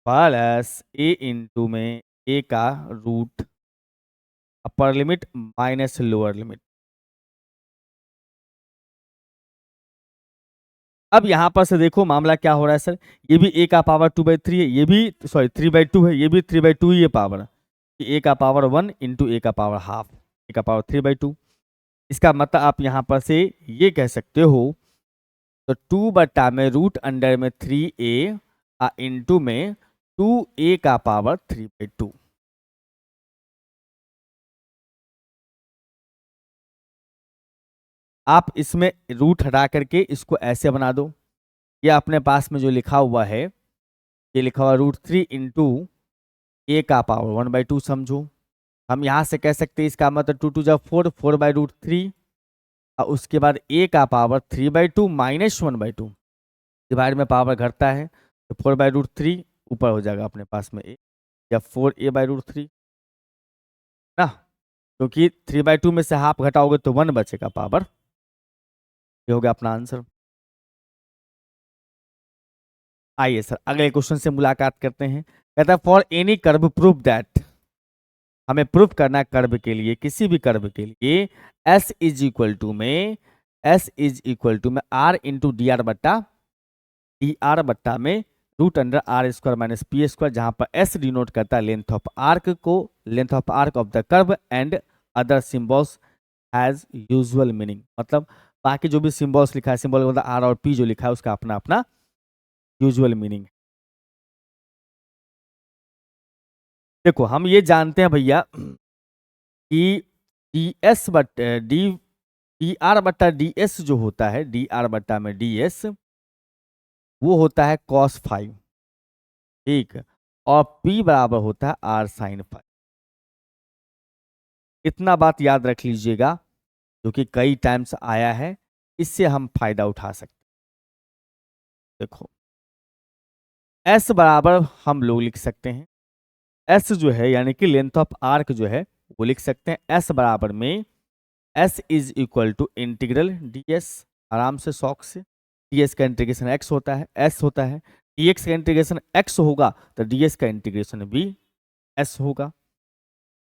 प्लस a इंटू में a का root, upper limit minus lower limit. अब यहां पर से देखो मामला क्या हो रहा है सर, ये भी a का पावर 2/3 है, ये भी 3/2 है, ये भी 3/2 ही है पावर, a का पावर 1 इंटू a का पावर हाफ, a का पावर 3/2। इसका मतलब आप यहां पर से ये कह सकते हो, तो 2 बटा में रूट अंडर में 3a इंटू में 2a का पावर 3/2। आप इसमें रूट हटा करके इसको ऐसे बना दो, ये अपने पास में जो लिखा हुआ है, ये लिखा हुआ √3 इंटू a का पावर 1/2 समझो। हम यहाँ से कह सकते हैं इसका मतलब 2 2 4, 4/√3, और उसके बाद a का पावर 3/2 माइनस 1/2, डिवाइड में पावर घटता है, तो 4/√3 ऊपर हो जाएगा अपने पास में a, या 4a/√3 ना, क्योंकि 3/2 में से हाफ घटाओगे तो 1 बचेगा पावर। ये हो गया अपना आंसर। आइए सर अगले क्वेश्चन से मुलाकात करते हैं। कहता है for any curve proof that, हमें प्रूफ करना है कर्व के लिए, किसी भी कर्व के लिए s इज इक्वल टू में r इंटू डी आर बट्टा में root under r² minus p², जहां पर s डिनोट करता है लेंथ ऑफ आर्क को, length of arc of the curve, and other symbols has usual meaning. मतलब बाकी जो भी सिंबल्स लिखा है, सिंबल मतलब r और p जो लिखा है उसका अपना अपना यूजुअल मीनिंग। देखो हम ये जानते हैं भैया कि डी आर बट्टा डी एस जो होता है, डी आर बट्टा में डी एस, वो होता है cos फाइव, ठीक, और p बराबर होता है r sin फाइव। इतना बात याद रख लीजिएगा, जो कि कई टाइम्स आया है, इससे हम फायदा उठा सकते हैं। देखो s बराबर हम लोग लिख सकते हैं, s जो है यानी कि लेंथ ऑफ आर्क जो है वो लिख सकते हैं s बराबर में s is equal to integral ds, आराम से शौक से, ds का इंटीग्रेशन x होता है, s होता है, dx का इंटीग्रेशन x होगा तो ds का इंटीग्रेशन भी s होगा।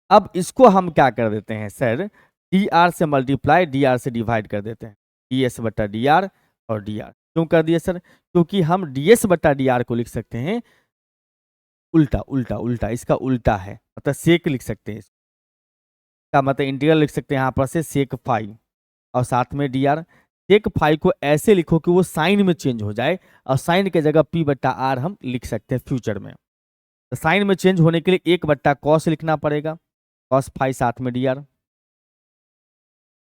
अब इसको हम क्या कर देते हैं सर, dr से मल्टीप्लाई dr से डिवाइड कर देते हैं, ds बट्टा dr और dr। क्यों कर दिए सर, क्योंकि हम ds बट्टा dr को लिख सकते हैं उल्टा, उल्टा उल्टा, इसका उल्टा है, मतलब सेक लिख सकते हैं, इसका मतलब इंटीग्रल लिख सकते हैं यहाँ पर से सेक फाइव, और साथ में dr। सेक फाइव को ऐसे लिखो कि वो साइन में चेंज हो जाए, और साइन के जगह p बट्टा r हम लिख सकते हैं फ्यूचर में। तो साइन में चेंज होने के लिए 1/cos लिखना पड़ेगा, cos फाई साथ में डी आर।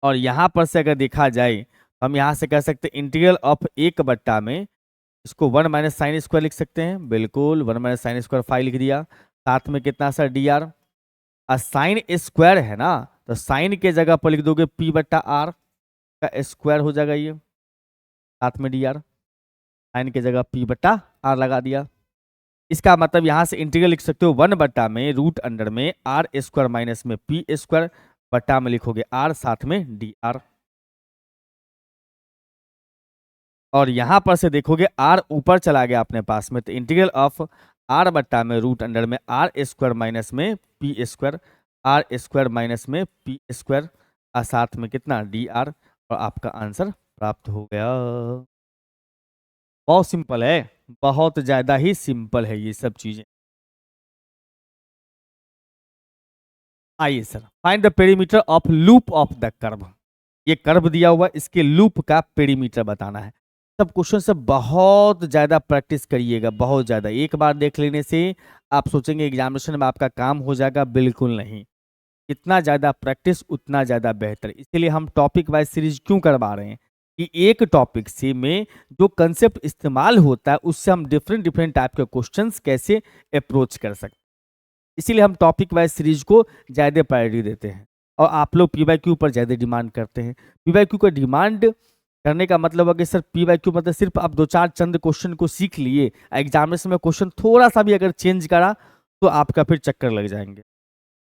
और यहाँ पर से अगर देखा जाए हम यहाँ से कह सकते हैं इंटीग्रल ऑफ 1 में इसको 1 माइनस साइन स्क्वायर लिख सकते हैं, बिल्कुल 1 माइनस साइन स्क्वायर फाई लिख दिया, साथ में कितना sir D R. Sine square है ना, तो साइन के जगह पर लिख दोगे p/r का स्क्वायर हो जाएगा, ये साथ में डी आर, साइन के जगह p/r लगा दिया। इसका मतलब यहां से इंटीग्रल लिख सकते हो 1 में रूट अंडर में आर स्क्वायर माइनस में पी स्क्वायर बटा में लिखोगे आर साथ में डी आर। और यहां पर से देखोगे आर ऊपर चला गया अपने पास में, तो इंटीग्रल ऑफ आर बट्टा में रूट अंडर में आर स्क्वायर माइनस में p square, r square minus में पी स्क्वायर और साथ में कितना डी आर, और आपका आंसर प्राप्त हो गया। बहुत सिंपल है, बहुत ज्यादा ही सिंपल है ये सब चीजें। आइए sir, find the perimeter of loop of the curve. ये कर्व दिया हुआ, इसके लूप का पेरीमीटर बताना है। सब क्वेश्चन से बहुत ज्यादा प्रैक्टिस करिएगा, बहुत ज्यादा। एक बार देख लेने से आप सोचेंगे एग्जामिनेशन में आपका काम हो जाएगा, बिल्कुल नहीं। जितना ज्यादा प्रैक्टिस उतना ज्यादा बेहतर। इसलिए हम टॉपिक वाइज सीरीज क्यों करवा रहे हैं कि एक टॉपिक से में जो कंसेप्ट इस्तेमाल होता है उससे हम डिफरेंट डिफरेंट टाइप के क्वेश्चंस कैसे अप्रोच कर सकते हैं। इसीलिए हम टॉपिक वाइज सीरीज को ज़्यादा प्रायोरिटी देते हैं। और आप लोग पीवाईक्यू पर ज़्यादा डिमांड करते हैं। पीवाईक्यू का डिमांड करने का मतलब है कि सर पीवाईक्यू मतलब सिर्फ आप 2-4 चंद क्वेश्चन को सीख लिए, एग्जामिनेशन में क्वेश्चन थोड़ा सा भी अगर चेंज करा तो आपका फिर चक्कर लग जाएंगे।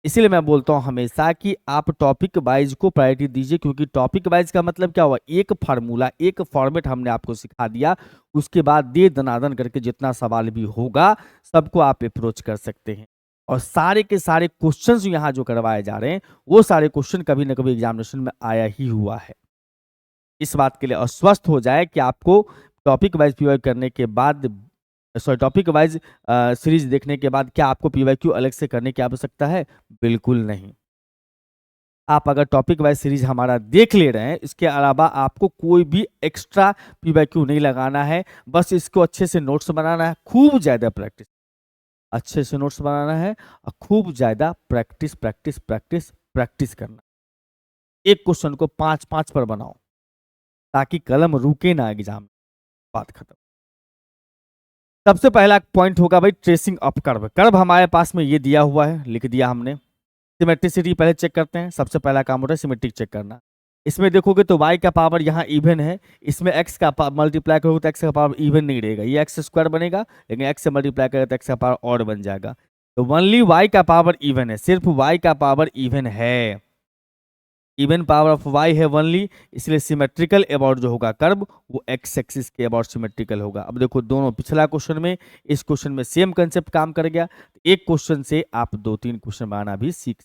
इसीलिए मैं बोलता हूँ हमेशा कि आप टॉपिक वाइज को प्रायोरिटी दीजिए, क्योंकि टॉपिक वाइज का मतलब क्या हुआ, एक फार्मूला एक फॉर्मेट हमने आपको सिखा दिया, उसके बाद दे दनादन करके जितना सवाल भी होगा सबको आप अप्रोच कर सकते हैं। और सारे के सारे क्वेश्चंस यहाँ जो करवाए जा रहे हैं वो सारे क्वेश्चन कभी ना कभी एग्जामिनेशन में आया ही हुआ है। इस बात के लिए अस्वस्थ हो जाए कि आपको टॉपिक वाइज पीवाई करने के बाद, सॉरी टॉपिक वाइज सीरीज देखने के बाद क्या आपको पीवाईक्यू अलग से करने की आवश्यकता है? बिल्कुल नहीं। आप अगर टॉपिक वाइज सीरीज हमारा देख ले रहे हैं, इसके अलावा आपको कोई भी एक्स्ट्रा पीवाईक्यू नहीं लगाना है, बस इसको अच्छे से नोट्स बनाना है, खूब ज्यादा प्रैक्टिस, अच्छे से नोट्स बनाना है और खूब ज्यादा प्रैक्टिस प्रैक्टिस प्रैक्टिस प्रैक्टिस करना। एक क्वेश्चन को 5-5 पर बनाओ ताकि कलम रुके ना एग्जाम। बात खत्म। सबसे पहला पॉइंट होगा भाई ट्रेसिंग ऑफ कर्व। कर्व हमारे पास में ये दिया हुआ है, लिख दिया हमने। सिमेट्रिसिटी पहले चेक करते हैं, सबसे पहला काम होता है सिमेट्रिक चेक करना। इसमें देखोगे तो y का पावर यहाँ इवन है, इसमें x का मल्टीप्लाई करोगे तो x का पावर इवन नहीं रहेगा, ये x स्क्वायर बनेगा, लेकिन x से मल्टीप्लाई करेगा तो x का पावर ऑड बन जाएगा। तो ओनली y का पावर इवन है, सिर्फ y का पावर इवन है, इवन पावर ऑफ y है ओनली, इसलिए सिमेट्रिकल अबाउट जो होगा कर्व वो x एक्सिस के अबाउट सिमेट्रिकल होगा। अब देखो दोनों पिछला क्वेश्चन में इस क्वेश्चन में सेम कंसेप्ट काम कर गया, एक क्वेश्चन से आप 2-3 क्वेश्चन बनाना भी सीख।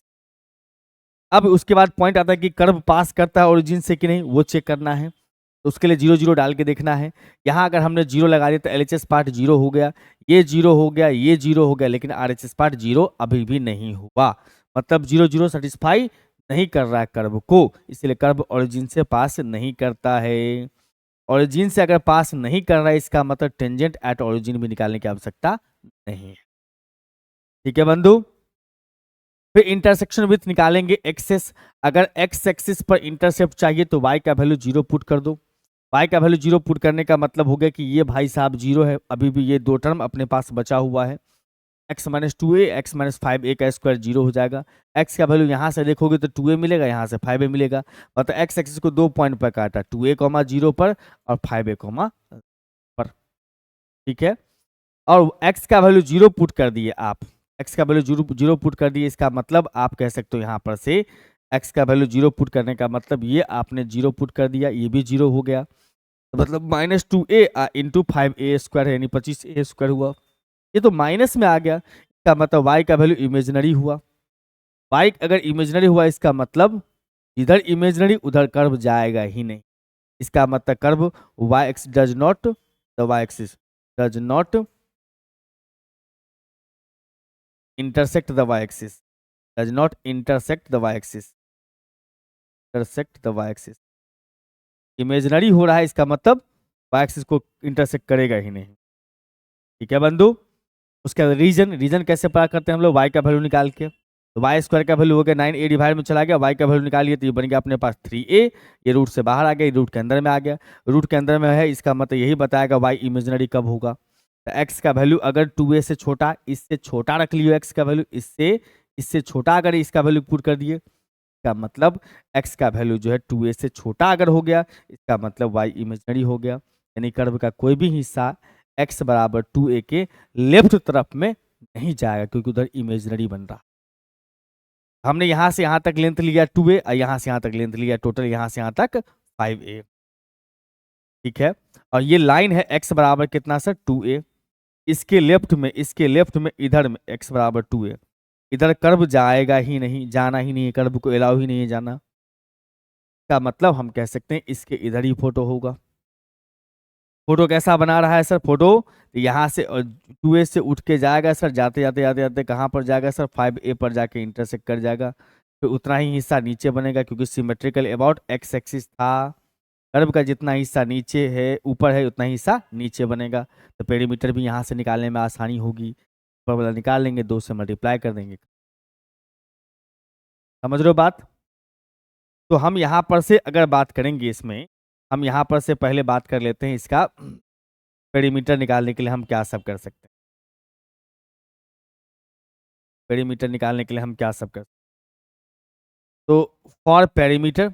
अब उसके बाद पॉइंट आता है कि कर्व पास करता है ओरिजिन से कि नहीं, वो चेक करना है। तो उसके लिए 0 0 डाल के देखना है। यहाँ अगर हमने 0 लगा दिया तो LHS पार्ट 0 हो गया, ये 0 हो गया, ये 0 हो गया, लेकिन RHS पार्ट 0 अभी भी नहीं हुआ, मतलब 0 0 सेटिस्फाई नहीं कर रहा है कर्व को, इसलिए कर्व ओरिजिन से पास नहीं करता है। ओरिजिन से अगर पास नहीं कर रहा है इसका मतलब टेंजेंट एट ओरिजिन भी निकालने की आवश्यकता नहीं है। ठीक है बंधु। फिर इंटरसेक्शन विथ निकालेंगे एक्सेस। अगर एक्स एक्सिस पर इंटरसेप्ट चाहिए तो y का वैल्यू 0 पुट कर दो। y का वैल्यू 0 पुट करने का मतलब हो गया कि ये भाई साहब 0 है, अभी भी ये 2 टर्म अपने पास बचा हुआ है। x minus 2a x minus 5a का स्क्वायर 0 हो जाएगा। x का वैल्यू यहाँ से देखोगे तो 2a मिलेगा, यहाँ से 5a मिलेगा, मतलब x एक्सिस को 2 पॉइंट पर काटा, 2a, 0 पर और 5a, पर। ठीक है, और x का वैल्यू 0 पुट कर दिए आप, x का वैल्यू 0 पुट कर दिए, इसका मतलब आप कह सकते हो यहाँ पर से x का वैल्यू 0 पुट करने का मतलब ये आपने 0 पुट कर दिया, ये भी 0 हो गया, तो मतलब -2a इंटू 5a स्क्वायर है, यानी 25a स्क्वायर हुआ। ये तो माइनस में आ गया, इसका मतलब y का वैल्यू इमेजिनरी हुआ। y अगर इमेजिनरी हुआ इसका मतलब इधर इमेजिनरी उधर कर्व जाएगा ही नहीं, इसका मतलब curve y axis does not, the y axis does not intersect the y-axis, does not intersect the y-axis, intersect the y-axis। Imaginary हो रहा है इसका मतलब y-axis को इंटरसेक्ट करेगा ही नहीं। ठीक है बंधु, उसके बाद रीजन कैसे पता करते हैं हम लोग, वाई का वैल्यू निकाल के। तो वाई स्क्वायर का वैल्यू हो गया 9a डिवाइड में चला गया, वाई का वैल्यू निकालिए तो ये बन गया अपने पास 3a। ये रूट से बाहर आ गया, ये रूट के अंदर में आ गया, रूट के अंदर में है, इसका मतलब यही बताएगा वाई इमेजिनरी कब होगा। तो एक्स का वैल्यू अगर 2a से छोटा, इससे छोटा रख लियो एक्स का वैल्यू, इससे छोटा अगर इसका वैल्यू पुट कर दिए, इसका मतलब एक्स का वैल्यू जो है 2a से छोटा अगर हो गया, इसका मतलब वाई इमेजिनरी हो गया। यानी कर्व का कोई भी हिस्सा x बराबर 2a के लेफ्ट तरफ में नहीं जाएगा, क्योंकि उधर इमेजिनरी बन रहा। हमने यहां से यहां तक लेंथ लिया 2a और यहां से यहां तक लेंथ लिया, टोटल यहां से यहां तक 5a। ठीक है, और ये लाइन है x बराबर कितना सर 2a, इसके लेफ्ट में इधर में x बराबर 2a, इधर कर्व जाएगा ही नहीं, जाना ही नहीं है, कर्व को अलाउ ही नहीं है जाना। का मतलब हम कह सकते हैं इसके इधर ही फोटो होगा। फोटो कैसा बना रहा है सर, फोटो यहाँ से 2a से उठ के जाएगा सर, जाते जाते जाते जाते कहाँ पर जाएगा सर 5a पर जाके इंटरसेक्ट कर जाएगा, फिर उतना ही हिस्सा नीचे बनेगा, क्योंकि सिमेट्रिकल अबाउट एक्स एक्सिस था। कर्व का जितना हिस्सा नीचे है ऊपर है, उतना ही हिस्सा नीचे बनेगा। तो पेरीमीटर भी यहाँ से निकालने में आसानी होगी, ऊपर वाला निकाल लेंगे, 2 से मल्टीप्लाई कर देंगे। समझ रहे हो बात। तो हम यहाँ पर से अगर बात करेंगे इसमें, हम यहाँ पर से पहले बात कर लेते हैं इसका पेरीमीटर निकालने के लिए हम क्या सब कर सकते हैं। पेरीमीटर निकालने के लिए हम क्या सब कर सकते हैं। तो फॉर पेरीमीटर,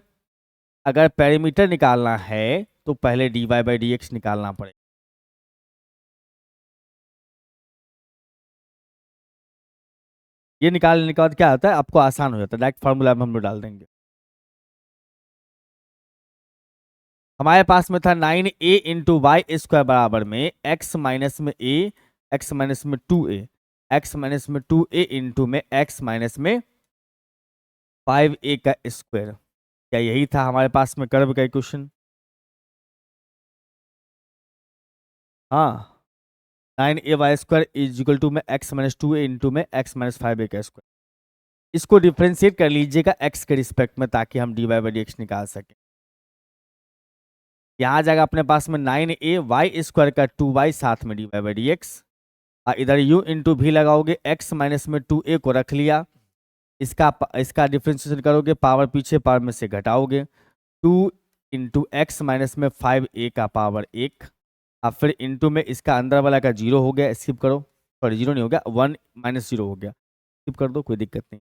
अगर पेरीमीटर निकालना है तो पहले dy बाई डी एक्स निकालना पड़ेगा। ये निकालने के बाद क्या होता है, आपको आसान हो जाता है, डायरेक्ट फार्मूला में हम लोग डाल देंगे। हमारे पास में था 9a इंटू वाई स्क्वायर बराबर में x माइनस में a, x माइनस में 2a, x माइनस में 2a इंटू में x माइनस में 5a का स्क्वायर। क्या यही था हमारे पास में कर्व का इक्वेशन। हाँ, 9a y square is equal to में x माइनस 2a इंटू में x माइनस 5a का स्क्वायर। इसको डिफ्रेंशिएट कर लीजिएगा x के रिस्पेक्ट में, ताकि हम dy बाई डी एक्स निकाल सकें। यहाँ आ जाएगा अपने पास में 9a वाई स्क्वायर का 2y साथ में dy बाई डी एक्स, और इधर u इंटू भी लगाओगे, x माइनस में 2a को रख लिया, इसका डिफ्रेंशिएशन करोगे, पावर पीछे पावर में से घटाओगे, 2 इंटू एक्स माइनस में 5a का पावर 1, अब फिर इंटू में इसका अंदर वाला का 0 हो गया, स्किप करो, सॉरी 0 नहीं हो गया, 1 माइनस 0 हो गया, स्किप कर दो, कोई दिक्कत नहीं।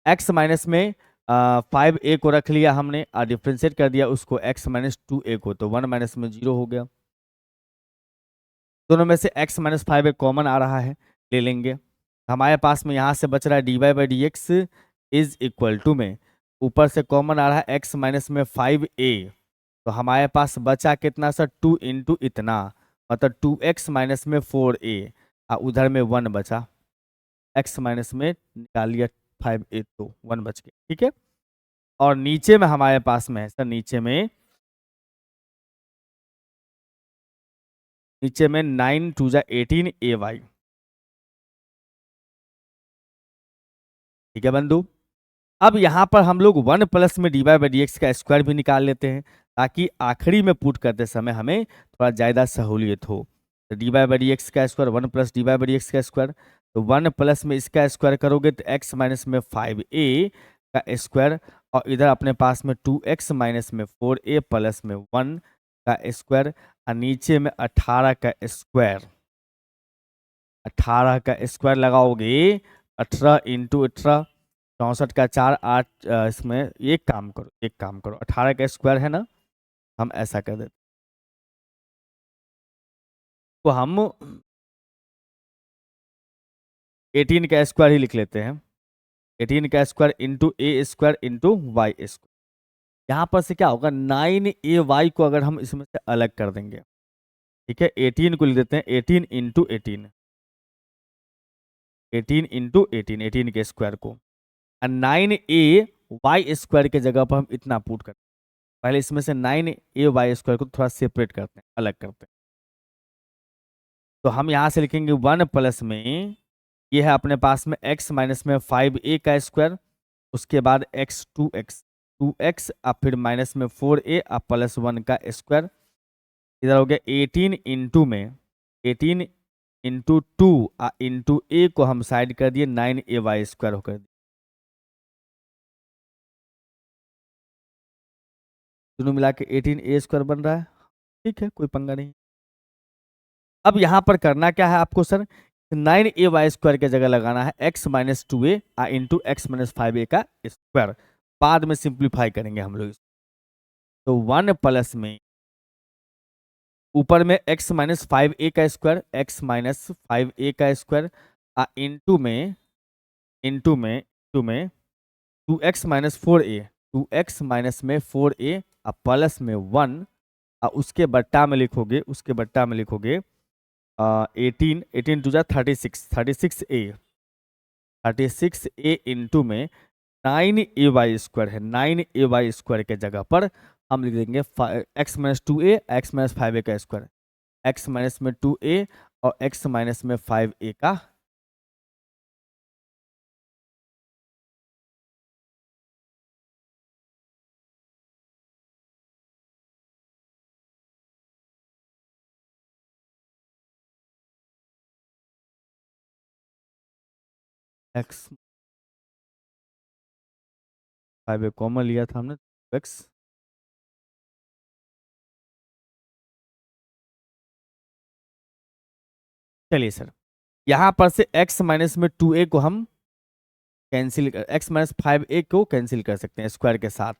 x माइनस में 5a को रख लिया हमने और डिफ्रेंशिएट कर दिया उसको x माइनस 2a को, तो 1 माइनस में 0 हो गया। दोनों में से x माइनस 5a कॉमन आ रहा है, ले लेंगे। हमारे पास में यहाँ से बच रहा है dy by d x is equal to में, ऊपर से कॉमन आ रहा है x माइनस में 5a, तो हमारे पास बचा कितना सर 2 इंटू इतना, मतलब 2x माइनस में 4a, और उधर में 1 बचा, x माइनस में निकाल लिया 5a तो 1 बच गया। ठीक है, और नीचे में हमारे पास में है सर, नीचे में 9 टू जा 18ay। ठीक है बंधु, अब यहाँ पर हम लोग 1 प्लस में dy बाई डी एक्स का स्क्वायर भी निकाल लेते हैं, ताकि आखिरी में पुट करते समय हमें थोड़ा ज़्यादा सहूलियत हो। तो dy बाई डी एक्स का square 1 plus dy by d x का स्क्वायर, तो 1 प्लस में इसका स्क्वायर करोगे तो x माइनस में 5a का स्क्वायर, और इधर अपने पास में 2x माइनस में 4a प्लस में 1 का स्क्वायर, और नीचे में 18 का स्क्वायर, 18 का स्क्वायर लगाओगे, 18 इंटू 18, 64 का 4 8, इसमें एक काम करो 18 का स्क्वायर है ना, हम ऐसा कर देते, तो हम 18 का स्क्वायर ही लिख लेते हैं, 18 का स्क्वायर इंटू ए स्क्वायर इंटू वाई स्क्वायर। यहाँ पर से क्या होगा 9a वाई को अगर हम इसमें से अलग कर देंगे, ठीक है, 18 को लिख देते हैं 18 इंटू 18, 18 इंटू 18, 18 के स्क्वायर को, और 9a वाई स्क्वायर के जगह पर हम इतना पुट करते हैं। पहले इसमें से 9a वाई स्क्वायर को थोड़ा सेपरेट करते हैं, अलग करते हैं। तो हम यहाँ से लिखेंगे 1 प्लस में, ये है अपने पास में x माइनस में 5a का स्क्वायर, उसके बाद x 2x और फिर माइनस में 4a और प्लस 1 का स्क्वायर, इधर हो गया 18 इंटू में 18 इंटू टू इंटू ए को हम साइड कर दिए 9ay² होकर दिए। दोनों मिला के 18a² बन रहा है। ठीक है, कोई पंगा नहीं। अब यहां पर करना क्या है आपको सर, 9ay² की जगह लगाना है x-2a इंटू x-5a का स्क्वायर। बाद में सिंप्लीफाई करेंगे हम लोग। तो 1 प्लस में ऊपर में x-5a का स्क्वायर, x-5a का स्क्वायर इंटू में 2x-4a, 2x-4a प्लस में 1 उसके बट्टा में लिखोगे 18 टू जा 36, 36a इंटू में 9ay² है, 9ay² के जगह पर हम लिख देंगे x-2a, x-5a का स्क्वायर, x-2a और x-5a का x 5a कॉमन लिया था हमने, x। चलिए सर, यहां पर से x-2a को हम कैंसिल कर, x-5a को कैंसिल कर सकते हैं स्क्वायर के साथ।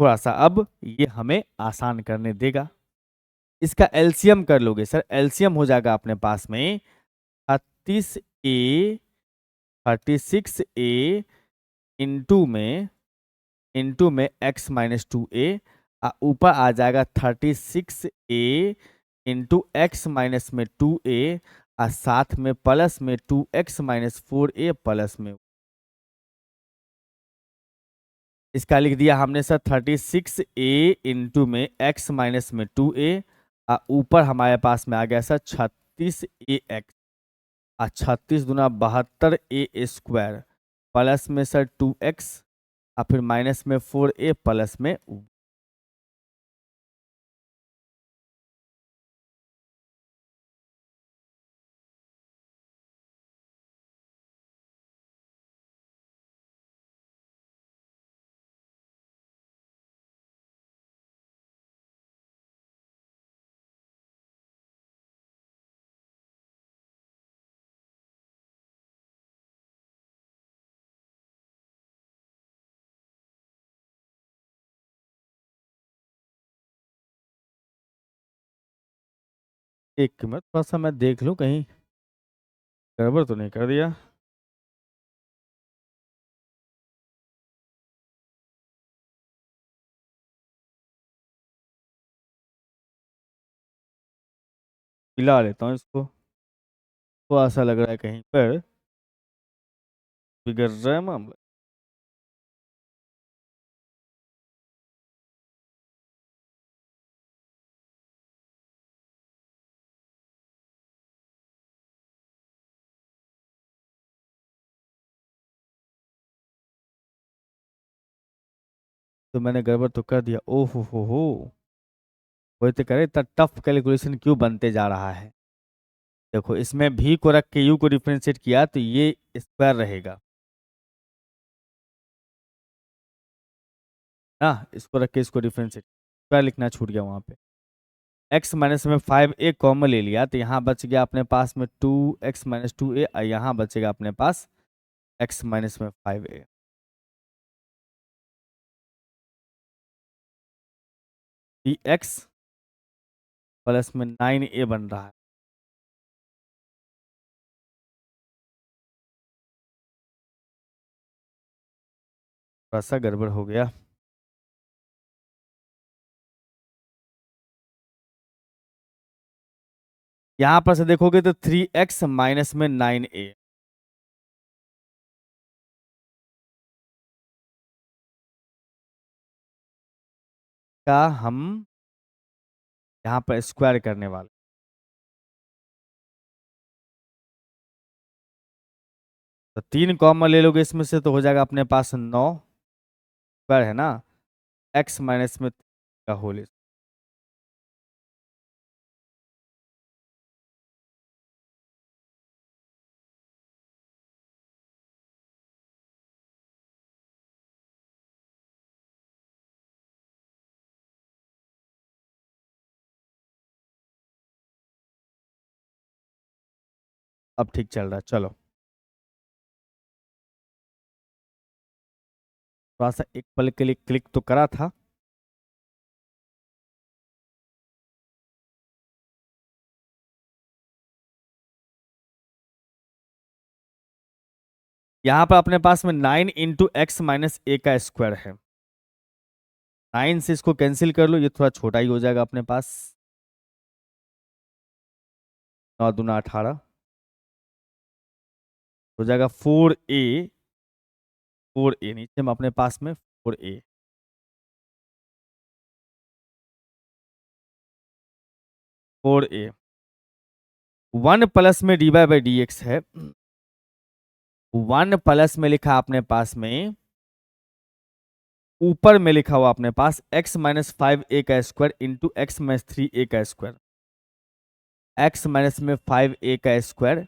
थोड़ा सा अब ये हमें आसान करने देगा। इसका एलसीएम कर लोगे सर, एलसीएम हो जाएगा अपने पास में 36a, 36a इंटू में x-2a ऊपर आ जाएगा 36a इंटू x-2a साथ में प्लस में 2x-4a प्लस में। इसका लिख दिया हमने सर 36a इंटू में x-2a ऊपर हमारे पास में आ गया सर 36ax 36 दूना 72a² प्लस में सर 2x फिर माइनस में 4a प्लस में 1 मिनट, थोड़ा सा मैं देख लूं कहीं गड़बड़ तो नहीं कर दिया। मिला लेता हूँ इसको, थोड़ा सा लग रहा है कहीं पर बिगड़ रहा है मामला। तो मैंने गड़बड़ तो कर दिया, ओहो हो। वही तो करे, इतना टफ कैलकुलेशन क्यों बनते जा रहा है। देखो इसमें भी को रख के यू को डिफरेंशिएट किया तो ये स्क्वायर रहेगा ना, इसको रख के इसको डिफरेंशिएट, स्क्वायर लिखना छूट गया वहां पे। x-5a कॉमन ले लिया तो यहाँ बच गया अपने पास में 2x-2a और यहाँ बचेगा अपने पास x-5a। dx प्लस में 9a बन रहा है। थोड़ा सा गड़बड़ हो गया। यहां पर से देखोगे तो 3x माइनस में 9a का हम यहाँ पर स्क्वायर करने वाले। तो 3 कॉमन ले लोगे इसमें से तो हो जाएगा अपने पास 9 स्क्वायर है ना, x माइनस में का होल। अब ठीक चल रहा है। चलो थोड़ा सा एक पल के लिए क्लिक तो करा था। यहाँ पर अपने पास में 9 × x - a का स्क्वायर है। 9 से इसको कैंसिल कर लो, ये थोड़ा छोटा ही हो जाएगा अपने पास। 9 दूना 18 हो जाएगा 4a। 4a नीचे में अपने पास में 4a। 4a 1 प्लस में dy/dx है। 1 प्लस में लिखा अपने पास में, ऊपर में लिखा हुआ अपने पास x - 5a का स्क्वायर इंटू x - 3a का स्क्वायर। x माइनस में 5a का स्क्वायर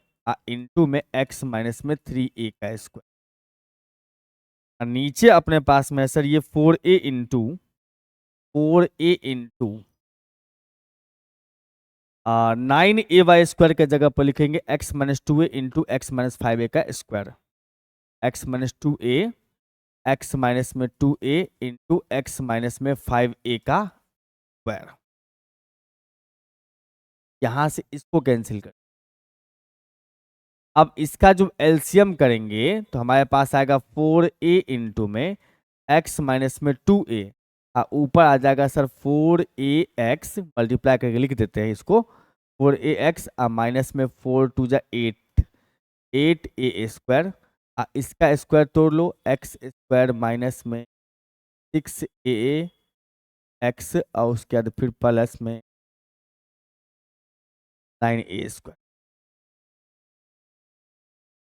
इंटू में x - 3a का स्क्वायर। नीचे अपने पास में सर ये 4a इंटू 9a स्क्वायर के जगह पर लिखेंगे x - 2a into x - 5a का square. x - 2a x - 2a into x - 5a का स्क्वायर। यहां से इसको कैंसिल कर, अब इसका जो एलसीएम करेंगे तो हमारे पास आएगा 4a इंटू में x माइनस में 2a, ऊपर आ जाएगा सर 4ax, मल्टीप्लाई करके लिख देते हैं इसको 4ax माइनस में 4 2 जा 8, 8a स्क्वायर। इसका स्क्वायर तोड़ लो, x स्क्वायर माइनस में 6a x और उसके बाद फिर प्लस में 9a स्क्वायर।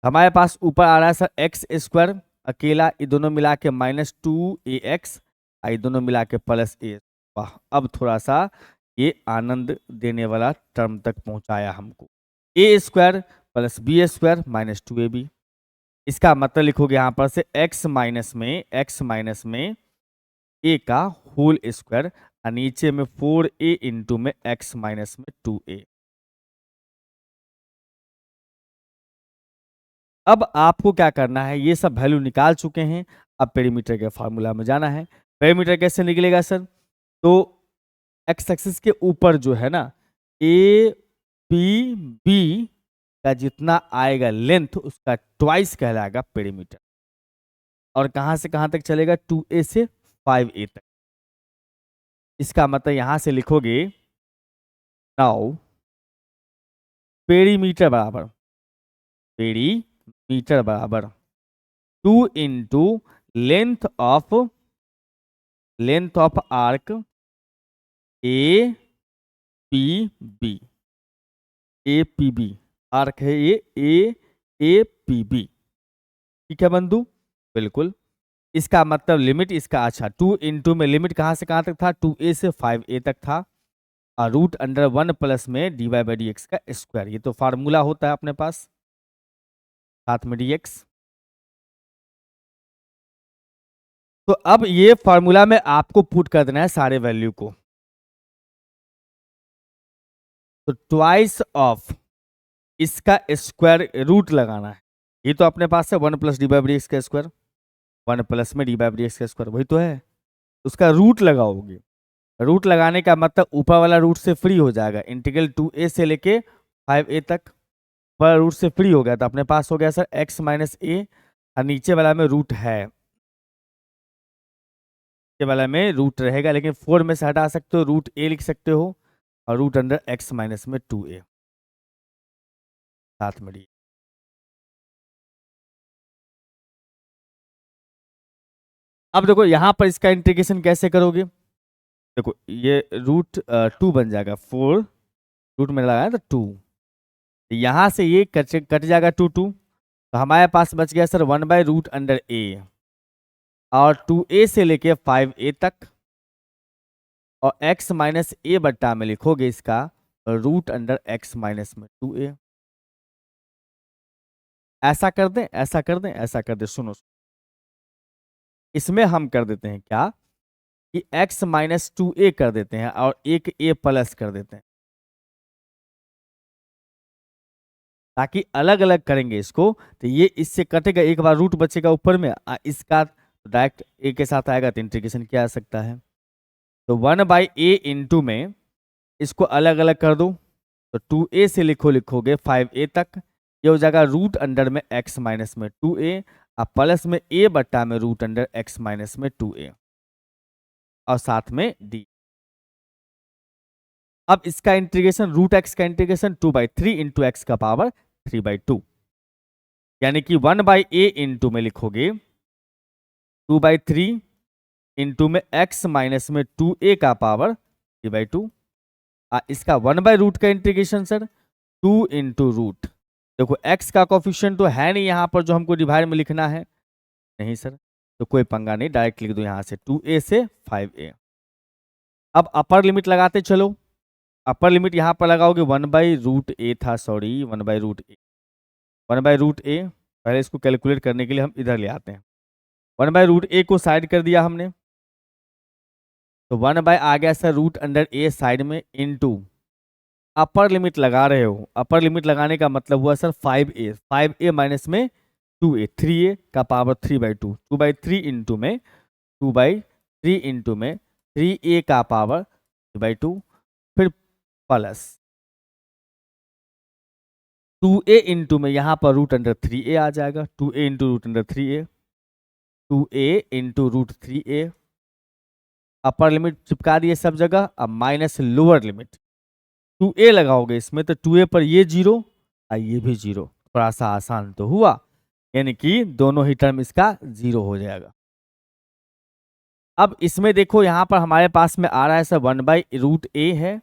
हमारे पास ऊपर आ रहा है सर एक्स स्क्वायर अकेला, ये दोनों मिला के -2ax, ये दोनों मिला के +a। वाह, अब थोड़ा सा ये आनंद देने वाला टर्म तक पहुंचाया हमको। a square plus b square -2ab। इसका मतलब लिखोगे यहां पर से x माइनस में a का होल स्क्वायर, नीचे में 4a इंटू में x माइनस में 2a। अब आपको क्या करना है, ये सब वैल्यू निकाल चुके हैं, अब पेरीमीटर के फार्मूला में जाना है। पेरीमीटर कैसे निकलेगा सर, तो एक्स एक्सिस के ऊपर जो है ना ए पी बी का जितना आएगा लेंथ उसका ट्वाइस कहलाएगा पेरीमीटर। और कहां से कहां तक चलेगा, 2a से 5a तक। इसका मतलब यहां से लिखोगे नाउ पेरीमीटर बराबर 2 into length of arc a p b arc है ये ए पी बी। ठीक है बंधु, बिल्कुल। इसका मतलब लिमिट इसका, अच्छा 2 इंटू में लिमिट कहां से कहां तक था, 2a से 5a तक था, और √1 प्लस में dy/dx का स्क्वायर। ये तो फार्मूला होता है अपने पास, साथ में dx। तो अब ये फार्मूला में आपको पुट कर देना है सारे वैल्यू को। तो ट्वाइस ऑफ इसका स्क्वायर रूट लगाना है। ये तो अपने पास है 1 प्लस dy/dx का स्क्वायर, 1 प्लस में dy/dx का स्क्वायर, वही तो है। उसका रूट लगाओगे, रूट लगाने का मतलब ऊपर वाला रूट से फ्री हो जाएगा, इंटीग्रल 2a से लेके 5a तक पर रूट से फ्री हो गया, तो अपने पास हो गया सर x माइनस ए, और नीचे वाला में रूट है, नीचे वाला में रूट रहेगा, लेकिन 4 में से हटा सकते हो, √a लिख सकते हो, और रूट अंडर x माइनस में 2a साथ में डी। अब देखो यहां पर इसका इंटीग्रेशन कैसे करोगे, देखो ये √2 बन जाएगा, 4 रूट में लगाया तो 2, यहां से ये कट जाएगा 2 2, तो हमारे पास बच गया सर 1/√a, और 2a से लेके 5a तक, और x माइनस ए बट्टा में लिखोगे इसका √x माइनस में 2a। ऐसा कर दें, ऐसा कर दें, ऐसा कर दें, सुनो इसमें हम कर देते हैं क्या कि x माइनस 2a कर देते हैं और एक a प्लस कर देते हैं। ताकि अलग अलग करेंगे इसको तो ये इससे कटेगा, एक बार रूट बचेगा ऊपर में, इसका डायरेक्ट ए के साथ आएगा तो इंटीग्रेशन क्या आ सकता है। तो 1/a इंटू में इसको अलग अलग कर दो तो 2a से लिखोगे 5a तक, ये हो जाएगा रूट अंडर में x माइनस में 2a और प्लस में a बट्टा में रूट अंडर x माइनस में 2a और साथ में d। अब इसका इंटीग्रेशन रूट x का इंटीग्रेशन 2/3 इंटू एक्स का पावर 3/2, यानी कि 1/a इंटू में लिखोगे 2/3 इंटू में x माइनस में 2a का पावर 3/2। इसका 1/रूट का इंटीग्रेशन सर 2 इंटू रूट, देखो x का कोफिशिएंट तो है नहीं यहाँ पर जो हमको डिवाइड में लिखना है, नहीं सर, तो कोई पंगा नहीं, डायरेक्ट लिख दो यहाँ से 2a से 5a। अब अपर लिमिट लगाते चलो, अपर लिमिट यहाँ पर लगाओगे 1/√a था, सॉरी 1/√a, 1/√a, पहले इसको कैलकुलेट करने के लिए हम इधर ले आते हैं। 1/√a को साइड कर दिया हमने, तो 1/ आ गया sir root under a side में इनटू अपर लिमिट लगा रहे हो, अपर लिमिट लगाने का मतलब हुआ सर 5a माइनस में 2a, 3a का पावर 3/2, 2/3 इंटू में 2/3 इंटू में 3a का पावर 3/2, फिर प्लस 2a इंटू में यहाँ पर रूट अंडर 3a आ जाएगा, 2a into root under 3a, 2a into root 3a, upper limit चिपका दिए सब जगह। अब माइनस लोअर लिमिट 2a लगाओगे इसमें तो 2a पर ये 0 और ये भी 0, थोड़ा सा आसान तो हुआ, यानी कि दोनों ही टर्म इसका 0 हो जाएगा। अब इसमें देखो यहाँ पर हमारे पास में आ रहा है सर 1/√a है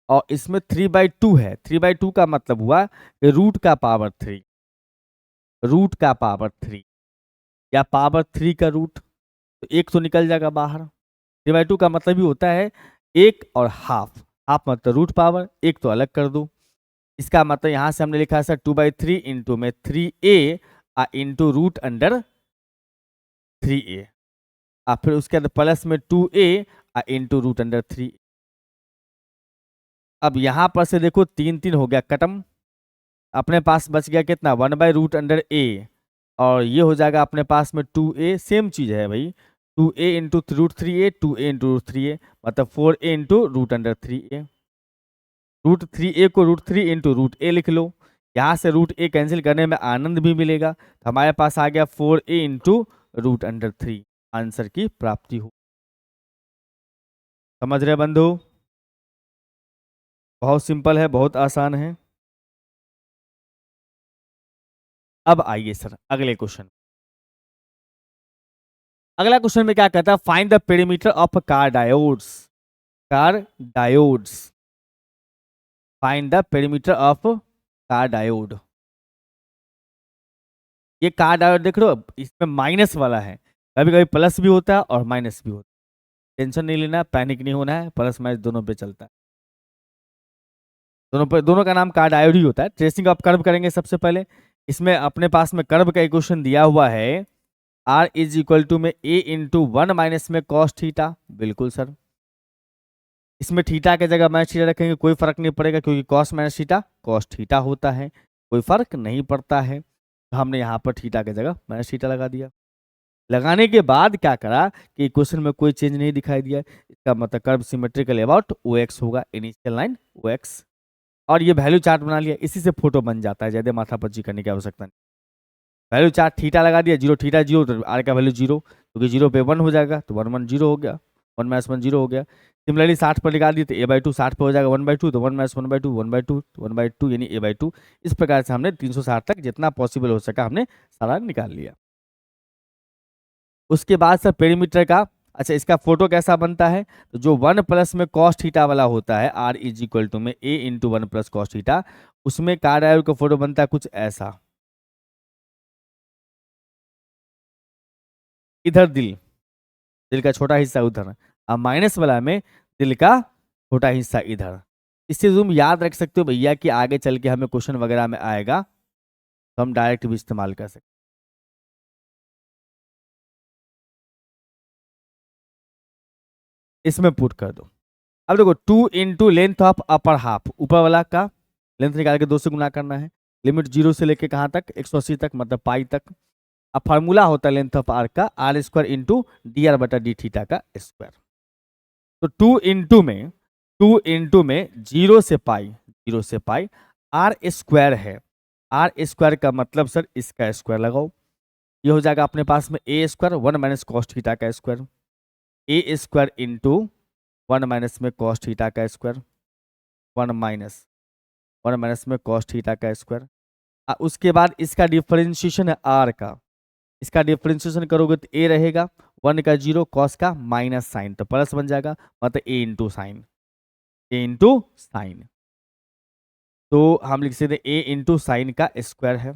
और इसमें 3/2 है, 3/2 का मतलब हुआ कि रूट का पावर 3, रूट का पावर 3 या पावर 3 का रूट, तो एक तो निकल जाएगा बाहर। 3/2 का मतलब ही होता है एक और हाफ, हाफ मतलब रूट पावर, एक तो अलग कर दो। इसका मतलब यहां से हमने लिखा है सर 2/3 इंटू में 3a into root under 3a, फिर उसके बाद प्लस में 2a इंटू रूट अंडर 3। अब यहां पर से देखो 3 हो गया कटम, अपने पास बच गया कितना 1/√a और ये हो जाएगा अपने पास में 2a, सेम चीज है भाई, 2a into √3a, 2a into √3a मतलब 4a into root under 3a, √3a को √3 इंटू √a लिख लो, यहाँ से √a कैंसिल करने में आनंद भी मिलेगा, तो हमारे पास आ गया 4a into root under 3, answer की प्राप्ति हो। समझ रहे बंधु, बहुत सिंपल है, बहुत आसान है। अब आइए सर अगले क्वेश्चन, अगला क्वेश्चन में क्या कहता है, find the perimeter of car diodes, car diodes, find the perimeter of car diode. ये कार डायोड देख रहे हो, इसमें माइनस वाला है, कभी कभी प्लस भी होता है और माइनस भी होता है, टेंशन नहीं लेना है, पैनिक नहीं होना है, प्लस माइनस दोनों पे चलता है, दोनों का नाम कार डायोड ही होता है। ट्रेसिंग ऑफ कर्व करेंगे सबसे पहले, इसमें अपने पास में कर्व का इक्वेशन दिया हुआ है R इज इक्वल टू में a इंटू 1 माइनस में कॉस थीटा, बिल्कुल सर, इसमें थीटा के जगह माइनस थीटा रखेंगे कोई फर्क नहीं पड़ेगा क्योंकि cos minus theta cos theta होता है, कोई फर्क नहीं पड़ता है, तो हमने यहाँ पर थीटा के जगह माइनस थीटा लगा दिया। लगाने के बाद क्या करा कि इक्वेशन में कोई चेंज नहीं दिखाई दिया, इसका मतलब कर्व सिमेट्रिकल अबाउट OX होगा, इनिशियल लाइन OX, और ये वैल्यू चार्ट बना लिया, इसी से फोटो बन जाता है, ज्यादा माथापच्ची करने की आवश्यकता नहीं। वैल्यू चार्ट थीटा लगा दिया, 0 थीटा 0 तो आर का वैल्यू 0, क्योंकि 0 पे 1 हो जाएगा तो 1 1 0 हो गया, 1 माइनस 1 0 हो गया। सिमिलरली 60 पर लगा दिए तो a/2 60 पे हो जाएगा 1/2, तो 1 माइनस 1/2 1/2 1/2 यानी a/2। इस प्रकार से हमने 360 तक जितना पॉसिबल हो सका हमने सारा निकाल लिया। उसके बाद सर पेरीमीटर का, अच्छा इसका फोटो कैसा बनता है, तो जो 1 प्लस में कॉस थीटा वाला होता है R इज इक्वल टू में a into 1 plus cos theta, उसमें कार डायोड का फोटो बनता है कुछ ऐसा, इधर दिल, दिल का छोटा हिस्सा उधर, और माइनस वाला में दिल का छोटा हिस्सा इधर। इससे तुम याद रख सकते हो भैया कि आगे चल के हमें क्वेश्चन वगैरह में आएगा तो हम डायरेक्ट भी इस्तेमाल कर सकते। इसमें पुट कर दो। अब देखो 2 into length of upper half, ऊपर वाला का लेंथ निकाल के 2 से गुना करना है, लिमिट 0 से लेके कहाँ तक, 180 तक, मतलब पाई तक। अब फार्मूला होता है लेंथ ऑफ आर्क का r square into d r बटा डी थीटा का स्क्वायर। तो 2 में 0 से पाई आर स्क्वायर है। आर स्क्वायर का मतलब सर इसका स्क्वायर लगाओ, ये हो जाएगा अपने पास में ए स्क्वायर 1 माइनस कॉस थीटा का square, a square into 1 minus में कॉस थीटा का स्क्वायर, 1 माइनस में कॉस थीटा का स्क्वायर। उसके बाद इसका डिफरेंशिएशन है आर का, इसका डिफरेंशिएशन करोगे तो ए रहेगा 1 का 0 कॉस का माइनस साइन तो प्लस बन जाएगा, मतलब ए इंटू साइन, ए इंटू साइन। तो हम लिख सकते ए इंटू साइन का स्क्वायर है,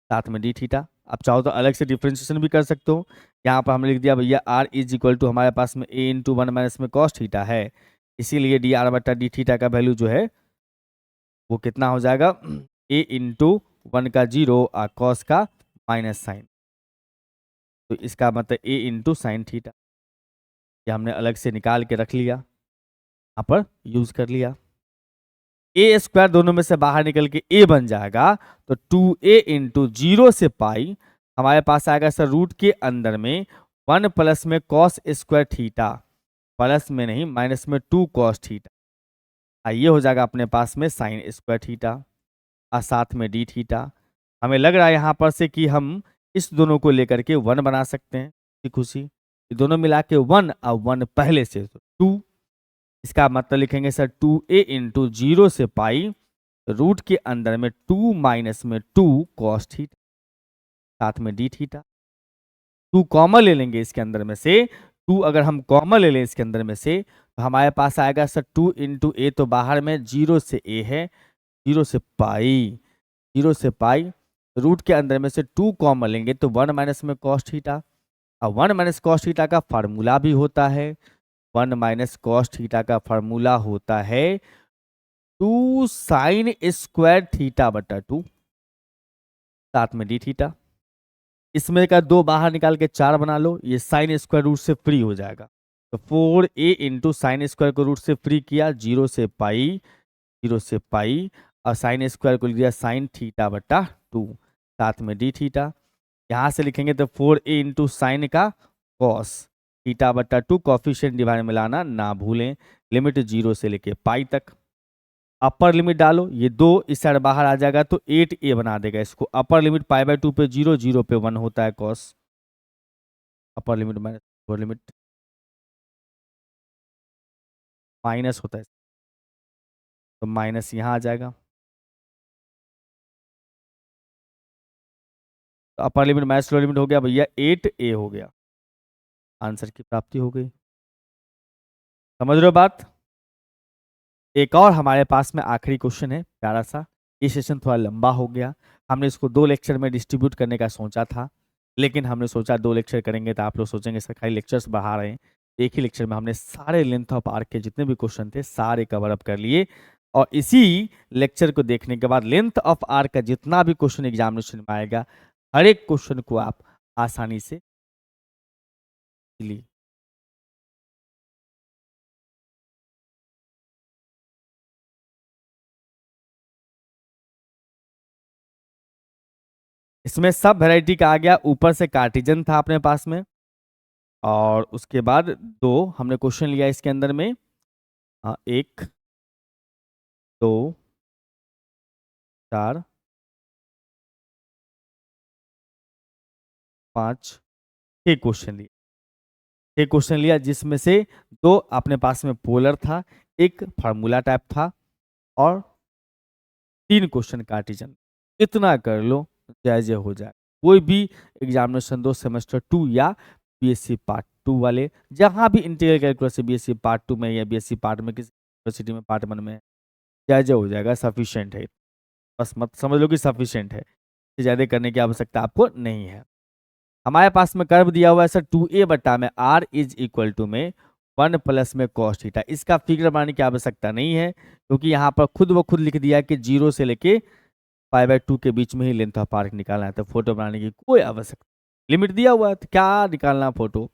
साथ में डी थीटा। आप चाहो तो अलग से डिफरेंशिएशन भी कर सकते हो। यहाँ पर हमने लिख दिया भैया आर इज इक्वल टू हमारे पास में ए इंटू 1 माइनस में कॉस थीटा है, इसीलिए डी आर बटा डी थीटा का वैल्यू जो है वो कितना हो जाएगा, ए इंटू 1 का 0 और कॉस का माइनस साइन, तो इसका मतलब ए इंटू साइन थीटा। ये हमने अलग से निकाल के रख लिया, यहाँ पर यूज कर लिया। ए स्क्वायर दोनों में से बाहर निकल के ए बन जाएगा, तो 2a इंटू 0 से पाई हमारे पास आएगा सर रूट के अंदर में 1 प्लस में कॉस स्क्वायर थीटा, प्लस में नहीं माइनस में 2 कॉस थीटा, ये हो जाएगा अपने पास में साइन स्क्वायर थीटा और साथ में डी थीटा। हमें लग रहा है यहाँ पर से कि हम इस दोनों को लेकर के 1 बना सकते हैं खुशी, ये दोनों मिला के 1 और 1 पहले से तो 2, इसका मतलब लिखेंगे सर 2a इंटू 0 से पाई रूट के अंदर में 2 माइनस में 2 कॉस थीटा, साथ में डी थीटा। 2 कॉमन ले लेंगे इसके अंदर में से, 2 अगर हम कॉमन ले लें इसके अंदर में से तो हमारे पास आएगा सर 2 इंटू ए, तो बाहर में 0 से ए है, 0 से पाई रूट के अंदर में से 2 कॉमन लेंगे तो 1 माइनस में कॉस थीटा, और 1 माइनस कॉस थीटा का फार्मूला भी होता है, 1 माइनस कॉस थीटा का फार्मूला होता है 2 साइन स्क्वायर थीटा बटा 2, साथ में डी थीटा। इसमें का 2 बाहर निकाल के 4 बना लो, ये साइन स्क्वायर रूट से फ्री हो जाएगा, तो 4a इंटू साइन स्क्वायर को रूट से फ्री किया 0 से पाई और साइन स्क्वायर को लिख दिया साइन थीटा बटा 2, साथ में डी थीटा। यहाँ से लिखेंगे तो 4a इंटू साइन का कॉस थीटा बटा 2, कॉफिशिएंट डिवाइड में लाना ना भूलें, लिमिट 0 से लेके पाई तक। अपर लिमिट डालो, ये 2 इस साइड बाहर आ जाएगा तो 8a बना देगा इसको। अपर लिमिट पाई बाय 2 पे 0, 0 पे 1 होता है कॉस, अपर limit minus lower limit minus होता है, तो माइनस यहाँ आ जाएगा, तो अपर लिमिट माइनस लोअर लिमिट हो गया भैया 8a हो गया, आंसर की प्राप्ति हो गई। समझ रहे हो बात। एक और हमारे पास में आखिरी क्वेश्चन है प्यारा सा, ये सेशन थोड़ा लंबा हो गया, हमने इसको 2 लेक्चर में डिस्ट्रीब्यूट करने का सोचा था, लेकिन हमने सोचा 2 लेक्चर करेंगे तो आप लोग सोचेंगे सर खाली लेक्चर्स बढ़ा रहे हैं। एक ही लेक्चर में हमने सारे लेंथ ऑफ आर्क के जितने भी क्वेश्चन थे सारे कवर अप कर लिए, और इसी लेक्चर को देखने के बाद लेंथ ऑफ आर्क का जितना भी क्वेश्चन एग्जामिनेशन में आएगा हर एक क्वेश्चन को आप आसानी से लिए। इसमें सब वैरायटी का आ गया, ऊपर से कार्टिजन था अपने पास में, और उसके बाद 2 हमने क्वेश्चन लिया इसके अंदर में, 1 2 4 5 6 क्वेश्चन लिया, 6 क्वेश्चन लिया जिसमें से 2 अपने पास में पोलर था, एक फार्मूला टाइप था, और 3 क्वेश्चन कार्टिजन। इतना कर लो जय जय हो जाए। कोई भी एग्जामिनेशन दो सेमेस्टर 2 या बीएससी पार्ट 2 वाले, जहां भी इंटीग्रल कैलकुलस बीएससी पार्ट 2 में या बीएससी पार्ट में किसी यूनिवर्सिटी में पार्ट 1 में जय जय हो जाएगा, सफिशिएंट है, बस मत समझ लो कि सफिशिएंट है, ज़्यादा करने की आवश्यकता आपको नहीं है। हमारे पास में कर्व दिया हुआ है सर 2a बटा में r इज इक्वल टू में 1 प्लस में कॉस थीटा, इसका फिगर बनाने की आवश्यकता नहीं है क्योंकि यहाँ पर खुद ब खुद लिख दिया कि 0 से लेके पाई बाय 2 के बीच में ही लेंथ ऑफ आर्क निकालना है, तो फोटो बनाने की कोई आवश्यकता, लिमिट दिया हुआ है तो क्या निकालना फोटो।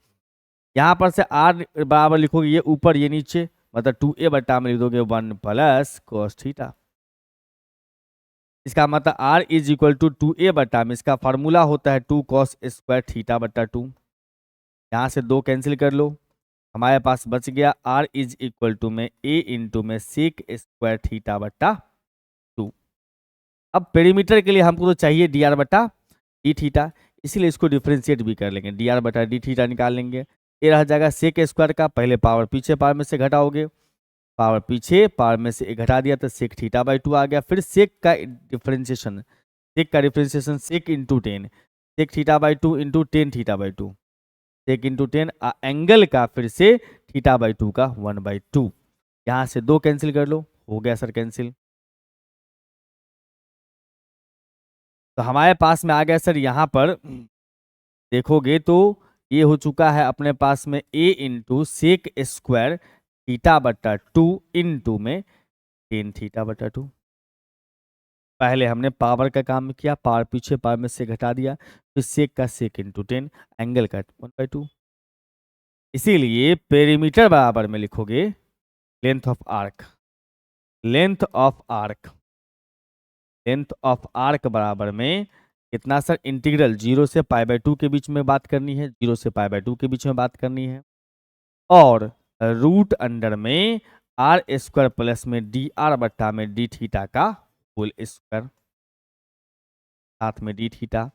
यहाँ पर से r बराबर लिखोगे ये ऊपर ये नीचे, मतलब 2a बटा में लिख दोगे 1 प्लस कॉस थीटा, इसका मतलब r is equal to 2a बटा में इसका फार्मूला होता है 2 cos स्क्वायर थीटा बटा 2। यहाँ से 2 कैंसिल कर लो, हमारे पास बच गया r इज इक्वल टू में a इंटू में सेक स्क्वायर थीटा बटा 2। अब पेरीमीटर के लिए हमको तो चाहिए डी आर बटा डी थीटा, इसीलिए इसको डिफ्रेंशिएट भी कर लेंगे, डी आर बटा डी थीटा निकाल लेंगे। ये रह जाएगा सेक स्क्वायर का, पहले पावर पीछे पावर में से घटाओगे, पावर पीछे पावर में से एक घटा दिया तो सेक थीटा बाई 2 आ गया। फिर सेक का differentiation, sec into 10, sec theta by 2 into 10 theta by 2, sec into 10 angle का फिर से थीटा बाई 2 का 1/2। यहाँ से 2 कैंसिल कर लो, हो गया सर कैंसिल। तो हमारे पास में आ गया सर, यहाँ पर देखोगे तो ये हो चुका है अपने पास में a into sec square theta बटा 2 इंटू में 10 थीटा बटा 2। पहले हमने पावर का काम किया, पावर पीछे पावर में से घटा दिया, फिर सेक का सेक इंटू 10, एंगल का 1/2। इसीलिए पेरीमीटर बराबर में लिखोगे length of arc, length of arc, length of arc बराबर में कितना सर, इंटीग्रल 0 से π/2 के बीच में बात करनी है, 0 से π/2 के बीच में बात करनी है, और रूट अंडर में आर स्क्वायर प्लस में डी आर बट्टा में डी थीटा का होल स्क्वायर, साथ में डी थीटा।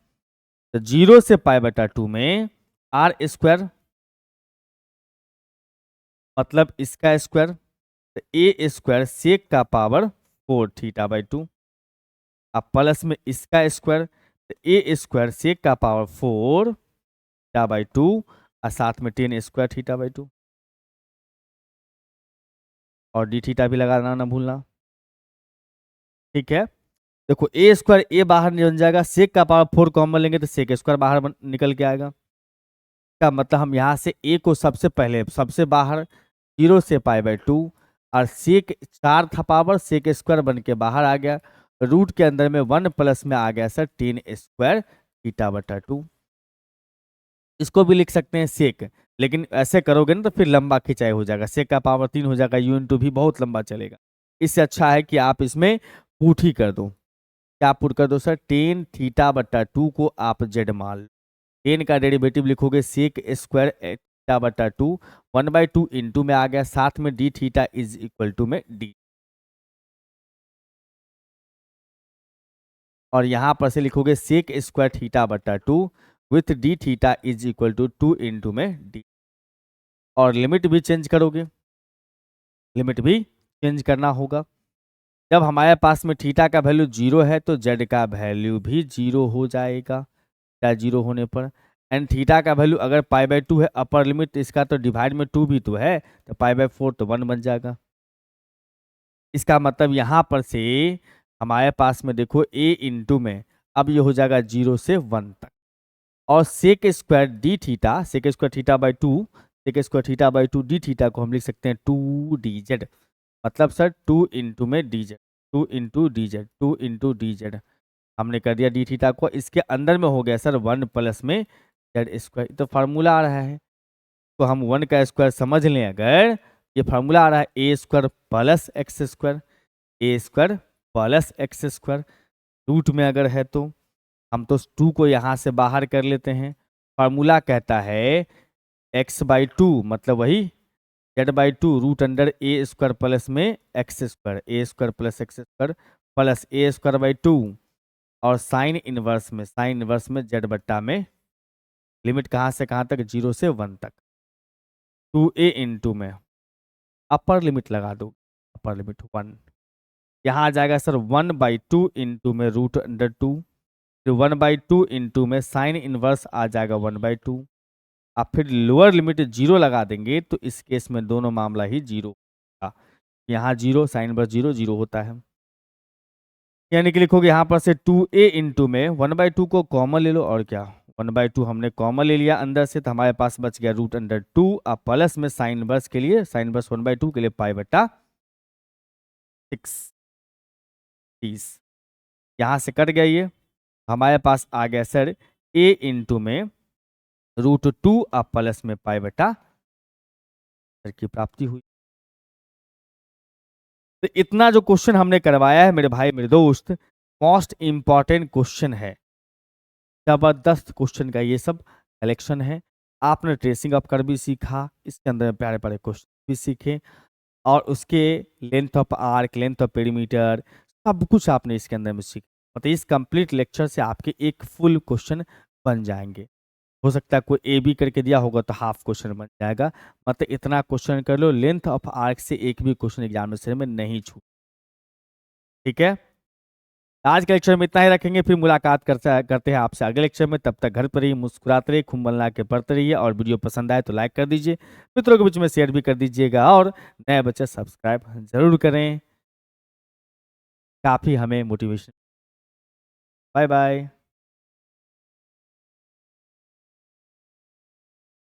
तो 0 से π/2 में आर स्क्वायर मतलब इसका स्क्वायर, तो ए स्क्वायर सेक का पावर 4 थीटा बाई 2, अब प्लस में इसका स्क्वायर, तो ए स्क्वायर सेक का पावर 4 थीटा बाई 2 और साथ में 10 स्क्वायर थीटा बाई 2, और डी थीटा भी लगाना ना भूलना। ठीक है, देखो ए स्क्वायर ए बाहर बन जाएगा, सेक का पावर 4 कॉमन लेंगे तो सेक स्क्वायर बाहर निकल के आएगा। का मतलब हम यहाँ से ए को सबसे पहले सबसे बाहर 0 से π/2 और सेक 4 था पावर, सेक स्क्वायर बन के बाहर आ गया, रूट के अंदर में 1 प्लस में आ गया सर 10 स्क्वायर थीटा बटा 2। इसको भी लिख सकते हैं सेक, लेकिन ऐसे करोगे ना तो फिर लंबा खिंचाई हो जाएगा, सेक का पावर 3 हो जाएगा, यू इंटू भी बहुत लंबा चलेगा। इससे अच्छा है कि आप इसमें पुट ही कर दो। क्या पुट कर दो सर, 10 थीटा बटा 2 को आप जेड मान लो, 10 का डेरिवेटिव लिखोगे सेक स्क्वायर थीटा बटा 2, 1/2 इंटू में आ गया, साथ में d theta is equal to में डी, और यहां पर से लिखोगे सेक स्क्वायर थीटा बटा 2 with d theta is equal to 2 into में डी, और लिमिट भी चेंज करोगे, लिमिट भी चेंज करना होगा। जब हमारे पास में थीटा का वैल्यू 0 है तो जेड का वैल्यू भी 0 हो जाएगा, 0 होने पर। एंड थीटा का वैल्यू अगर π/2 है, अपर लिमिट इसका तो डिवाइड में 2 भी तो है, तो π/4 तो 1 बन जाएगा। इसका मतलब यहाँ पर से हमारे पास में देखो a इंटू में अब ये हो जाएगा 0 से 1 तक, और sec square d theta, sec square theta by 2, sec square theta by 2 d theta को हम लिख सकते हैं 2dz, मतलब सर 2 इंटू में dz, 2 into dz, 2 into dz हमने कर दिया डी थीटा को। इसके अंदर में हो गया सर 1 प्लस में जेड स्क्वायर, तो फार्मूला आ रहा है, तो हम 1 का स्क्वायर समझ लें, अगर ये फार्मूला आ रहा है a square plus x square, a square plus x square, root में अगर है तो हम तो 2 को यहाँ से बाहर कर लेते हैं। फार्मूला कहता है x/2 मतलब वही z/2 रूट अंडर ए स्क्वायर प्लस में x square, a square plus x square plus A square by 2, और साइन इनवर्स में जेड बट्टा में लिमिट कहाँ से कहाँ तक, 0 से 1 तक, 2a इंटू में अपर लिमिट लगा दो, अपर लिमिट 1, यहाँ आ जाएगा सर 1/2 इंटू में रूट अंडर 2, फिर 1/2 इंटू में साइन इनवर्स आ जाएगा 1/2, अब फिर लोअर लिमिट 0 लगा देंगे तो इस केस में दोनों मामला ही 0 होगा, यहाँ 0 साइन इनवर्स 0 0 होता है, यानी कि लिखोगे यहाँ पर से 2a इंटू में 1/2 को कॉमन ले लो, और क्या 1/2 हमने कॉमन ले लिया अंदर से, तो हमारे पास बच गया रूट अंडर 2, अब प्लस में साइन इनवर्स के लिए, साइन इनवर्स 1/2 के लिए π/6, यहाँ से कट गया ये, हमारे पास आ गया सर a इंटू में रूट 2 अब प्लस में π/, की प्राप्ति हुई। तो इतना जो क्वेश्चन हमने करवाया है मेरे भाई मेरे दोस्त, मोस्ट इम्पॉर्टेंट क्वेश्चन है, जबरदस्त क्वेश्चन का ये सब कलेक्शन है। आपने ट्रेसिंग ऑफ कर्व भी सीखा, इसके अंदर प्यारे प्यारे क्वेश्चन भी सीखे, और उसके length of arc, length of perimeter, सब कुछ आपने इसके अंदर में सीखा। मतलब इस कंप्लीट लेक्चर से आपके एक फुल क्वेश्चन बन जाएंगे। हो सकता है कोई ए बी करके दिया होगा तो हाफ क्वेश्चन बन जाएगा। मतलब इतना क्वेश्चन कर लो, लेंथ ऑफ आर्क से एक भी क्वेश्चन एग्जामिनेशन में नहीं छूट। ठीक है, आज के लेक्चर में इतना ही रखेंगे, फिर मुलाकात करते हैं आपसे अगले लेक्चर में। तब तक घर पर ही मुस्कुराते रहिए, खूब बना के पढ़ते रहिए, और वीडियो पसंद आए तो लाइक कर दीजिए, मित्रों के बीच में शेयर भी कर दीजिएगा, और नए बच्चे सब्सक्राइब जरूर करें, काफ़ी हमें मोटिवेशन। Bye bye.